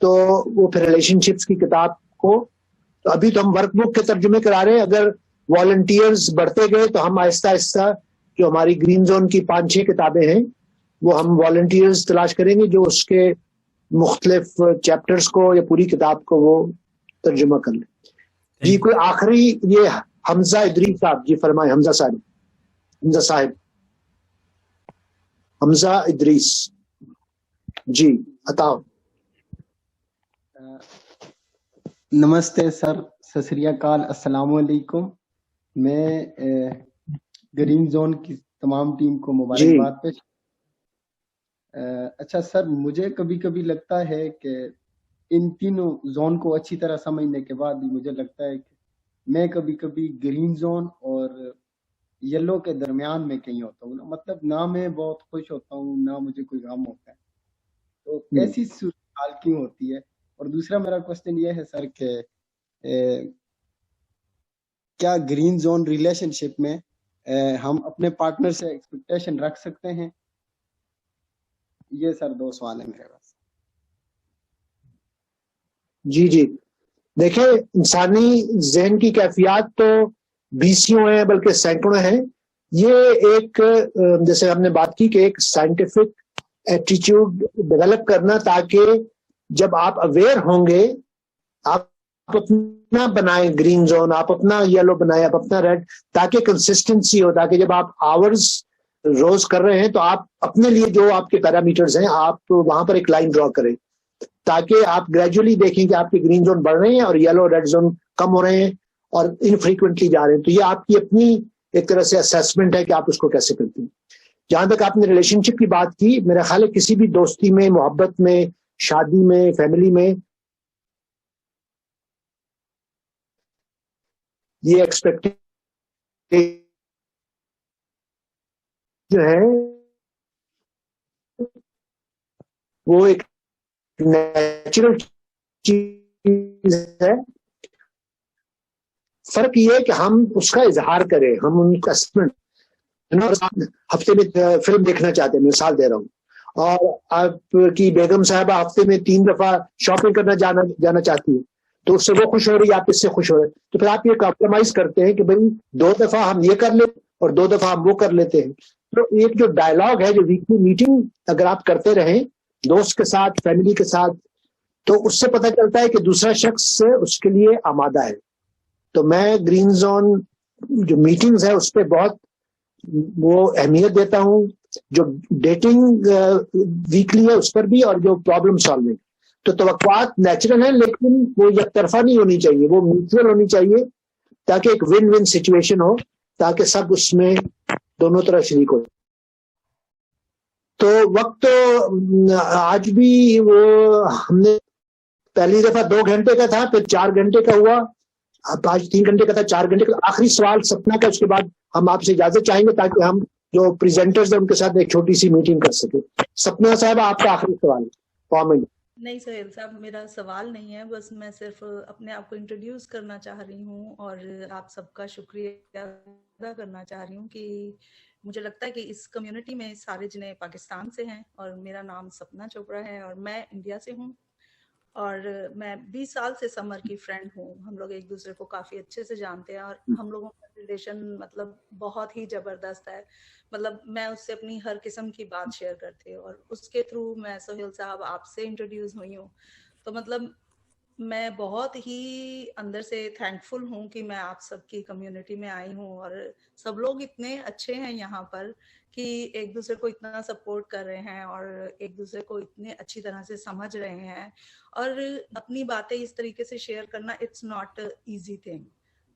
تو وہ پھر ریلیشن شپس کی کتاب کو, تو ابھی تو ہم ورک بک کے ترجمے کرا رہے ہیں. اگر والنٹیئرز بڑھتے گئے تو ہم آہستہ آہستہ جو ہماری گرین زون کی 5-6 کتابیں ہیں وہ ہم والنٹیئرز تلاش کریں گے جو اس کے مختلف چیپٹرز کو یا پوری کتاب کو وہ ترجمہ کر لیں. جی کوئی آخری, یہ حمزہ ادریس صاحب, جی فرمائیں. حمزہ صاحب, حمزہ ادریس, جی عطا. نمستے سر, ست سری اکال, السلام علیکم. میں گرین زون کی تمام ٹیم کو مبارکباد پیش. اچھا سر, مجھے کبھی کبھی لگتا ہے کہ ان تینوں زون کو اچھی طرح سمجھنے کے بعد بھی مجھے لگتا ہے کہ میں کبھی کبھی گرین زون اور یلو کے درمیان میں کہیں ہوتا ہوں. مطلب نہ میں بہت خوش ہوتا ہوں نہ مجھے کوئی غم ہوتا ہے, تو ایسی صورتحال کیوں ہوتی ہے؟ اور دوسرا میرا کوشچن یہ ہے سر کہ کیا گرین زون ریلیشن شپ میں ہم اپنے پارٹنر سے ایکسپیکٹیشن رکھ سکتے ہیں؟ یہ سر 2 سوال ہیں میرے پاس. جی دیکھیں, انسانی ذہن کی کیفیات تو 20 ہیں بلکہ سینکڑوں ہیں. یہ ایک, جیسے ہم نے بات کی کہ ایک سائنٹیفک ایٹیچیوڈ ڈیولپ کرنا, تاکہ جب آپ اویئر ہوں گے آپ اپنا بنائیں گرین زون, آپ اپنا یلو بنائیں, آپ اپنا ریڈ, تاکہ کنسسٹنسی ہو, تاکہ جب آپ آورز روز کر رہے ہیں تو آپ اپنے لیے جو آپ کے پیرامیٹرز ہیں آپ وہاں پر ایک لائن ڈرا کریں, تاکہ آپ گریجولی دیکھیں کہ آپ کے گرین زون بڑھ رہے ہیں اور یلو ریڈ زون کم ہو رہے ہیں اور انفریکوینٹلی جا رہے ہیں. تو یہ آپ کی اپنی ایک طرح سے اسیسمنٹ ہے کہ آپ اس کو کیسے کرتے ہیں. جہاں تک آپ نے ریلیشن شپ کی بات کی, میرا خیال ہے کسی بھی دوستی میں, محبت میں, شادی میں, فیملی میں یہ ایکسپیکٹ جو ہے وہ ایک نیچرل چیز ہے. فرق یہ ہے کہ ہم اس کا اظہار کریں, ہم ان کا ہفتے میں فلم دیکھنا چاہتے ہیں, مثال دے رہا ہوں, اور آپ کی بیگم صاحبہ ہفتے میں 3 دفعہ شاپنگ کرنا جانا چاہتی ہے, تو اس سے وہ خوش ہو رہی ہے, آپ اس سے خوش ہو رہے ہیں, تو پھر آپ یہ کمپرومائز کرتے ہیں کہ بھائی 2 دفعہ ہم یہ کر لیتے اور 2 دفعہ ہم وہ کر لیتے ہیں. تو ایک جو ڈائلاگ ہے, جو ویکلی میٹنگ اگر آپ کرتے رہیں دوست کے ساتھ, فیملی کے ساتھ, تو اس سے پتہ چلتا ہے کہ دوسرا شخص اس کے لیے آمادہ ہے. تو میں گرین زون جو میٹنگز ہے اس پہ بہت وہ اہمیت دیتا ہوں, جو ڈیٹنگ ویکلی ہے اس پر بھی, اور جو پرابلم سالونگ. تو توقعات نیچرل ہیں لیکن وہ یک طرفہ نہیں ہونی چاہیے, وہ میوچل ہونی چاہیے, تاکہ ایک ون ون سچویشن ہو, تاکہ سب اس میں دونوں طرح شریک ہو. تو وقت تو آج بھی وہ ہم نے پہلی دفعہ 2 گھنٹے کا تھا, پھر 4 گھنٹے کا ہوا, اب آج 3 گھنٹے کا تھا, 4 گھنٹے کا. آخری سوال سپنا کا, اس کے بعد ہم آپ سے اجازت چاہیں گے تاکہ ہم جو پریزنٹرز ہیں ان کے ساتھ ایک چھوٹی سی میٹنگ کر سکیں. سپنا صاحب آپ کا آخری سوال کامنٹ. نہیں سہیل صاحب, میرا سوال نہیں ہے, بس میں صرف اپنے آپ کو انٹروڈیوس کرنا چاہ رہی ہوں اور آپ سب کا شکریہ ادا کرنا چاہ رہی ہوں کہ مجھے لگتا ہے کہ اس کمیونٹی میں سارے جنے پاکستان سے ہیں, اور میرا نام سپنا چوپڑا ہے اور میں انڈیا سے ہوں, اور میں 20 سال سے سمر کی فرینڈ ہوں. ہم لوگ ایک دوسرے کو کافی اچھے سے جانتے ہیں اور ہم لوگوں کا ریلیشن مطلب بہت ہی زبردست ہے. مطلب میں اس سے اپنی ہر قسم کی بات شیئر کرتی ہوں, اور اس کے تھرو میں سہیل صاحب آپ سے انٹروڈیوس ہوئی ہوں. تو مطلب میں بہت ہی اندر سے تھینکفل ہوں کہ میں آپ سب کی کمیونٹی میں آئی ہوں, اور سب لوگ اتنے اچھے ہیں یہاں پر کہ ایک دوسرے کو اتنا سپورٹ کر رہے ہیں اور ایک دوسرے کو اتنے اچھی طرح سے سمجھ رہے ہیں, اور اپنی باتیں اس طریقے سے شیئر کرنا اٹس ناٹ ایزی تھنگ.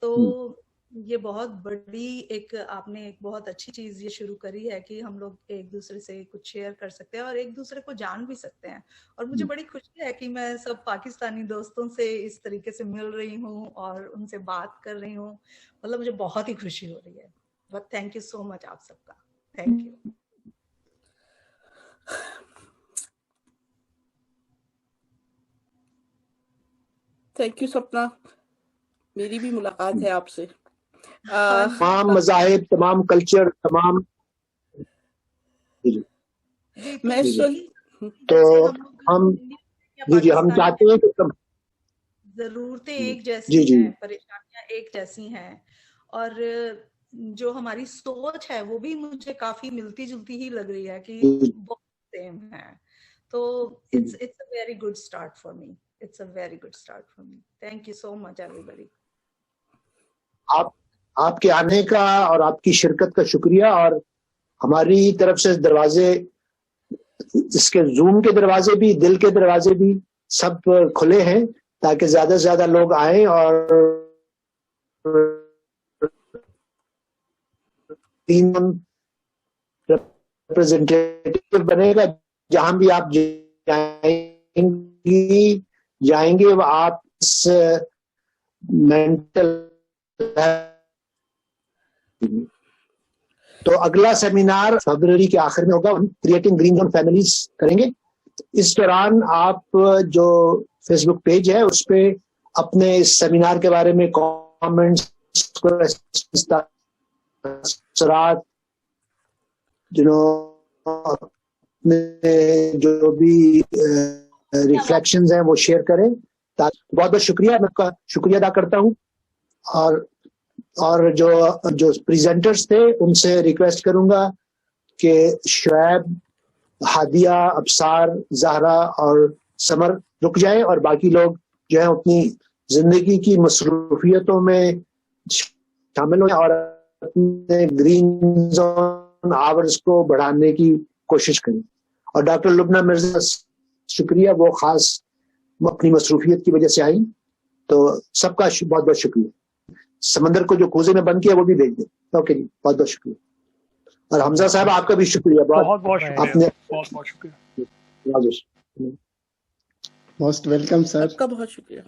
تو یہ بہت بڑی ایک آپ نے ایک بہت اچھی چیز یہ شروع کری ہے کہ ہم لوگ ایک دوسرے سے کچھ شیئر کر سکتے ہیں اور ایک دوسرے کو جان بھی سکتے ہیں. اور مجھے بڑی خوشی ہے کہ میں سب پاکستانی دوستوں سے اس طریقے سے مل رہی ہوں اور ان سے بات کر رہی ہوں. مطلب مجھے بہت ہی خوشی ہو رہی ہے. بٹ تھینک یو سو مچ آپ سب کا, تھینک یو. تھینک یو سپنا, میری بھی ملاقات ہے آپ سے. تمام مذاہب, تمام کلچر, تمام میں تو ہم ہم چاہتے ہیں کہ ضرورتیں ایک جیسی ہیں, پریشانیاں ایک جیسی ہیں, اور جو ہماری سوچ ہے وہ بھی مجھے کافی ملتی جلتی ہی لگ رہی ہے کہ بہت سیم ہے. تو it's a very good start for me. It's a very good start for me. Thank you so much everybody. آپ کے آنے کا اور آپ کی شرکت کا شکریہ, اور ہماری طرف سے دروازے, اس کے زوم کے دروازے بھی, دل کے دروازے بھی سب کھلے ہیں تاکہ زیادہ سے زیادہ لوگ آئیں اور ریپرزینٹیٹیو بنے گا. جہاں بھی آپ جائیں گے وہ آپ مینٹل. تو اگلا سیمینار فروری کے آخر میں ہوگا, ہم کریٹنگ گرین زون فیملیز کریں گے. اس دوران آپ جو فیس بک پیج ہے اس پہ اپنے اس سیمینار کے بارے میں کامنٹس, تاثرات, جو بھی ریفلیکشنز ہیں وہ شیئر کریں. بہت بہت شکریہ, میں آپ کا شکریہ ادا کرتا ہوں. اور جو پریزنٹرز تھے ان سے ریکویسٹ کروں گا کہ شعیب, ہادیہ, ابصار, زہرا اور سمر رک جائیں, اور باقی لوگ جو ہیں اپنی زندگی کی مصروفیتوں میں شامل ہوں اور اپنے گرین زون آورز کو بڑھانے کی کوشش کریں. اور ڈاکٹر لبنہ مرزا شکریہ, وہ خاص اپنی مصروفیت کی وجہ سے آئی, تو سب کا بہت بہت شکریہ. سمندر کو جو کوزے میں بند کیا وہ بھی بھیج دیں. اوکے جی, بہت بہت شکریہ. اور حمزہ صاحب آپ کا بھی شکریہ, بہت بہت شکریہ, بہت بہت شکریہ. Most welcome sir. آپ کا بہت شکریہ.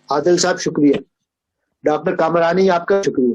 عادل صاحب شکریہ. ڈاکٹر کامرانی آپ کا شکریہ.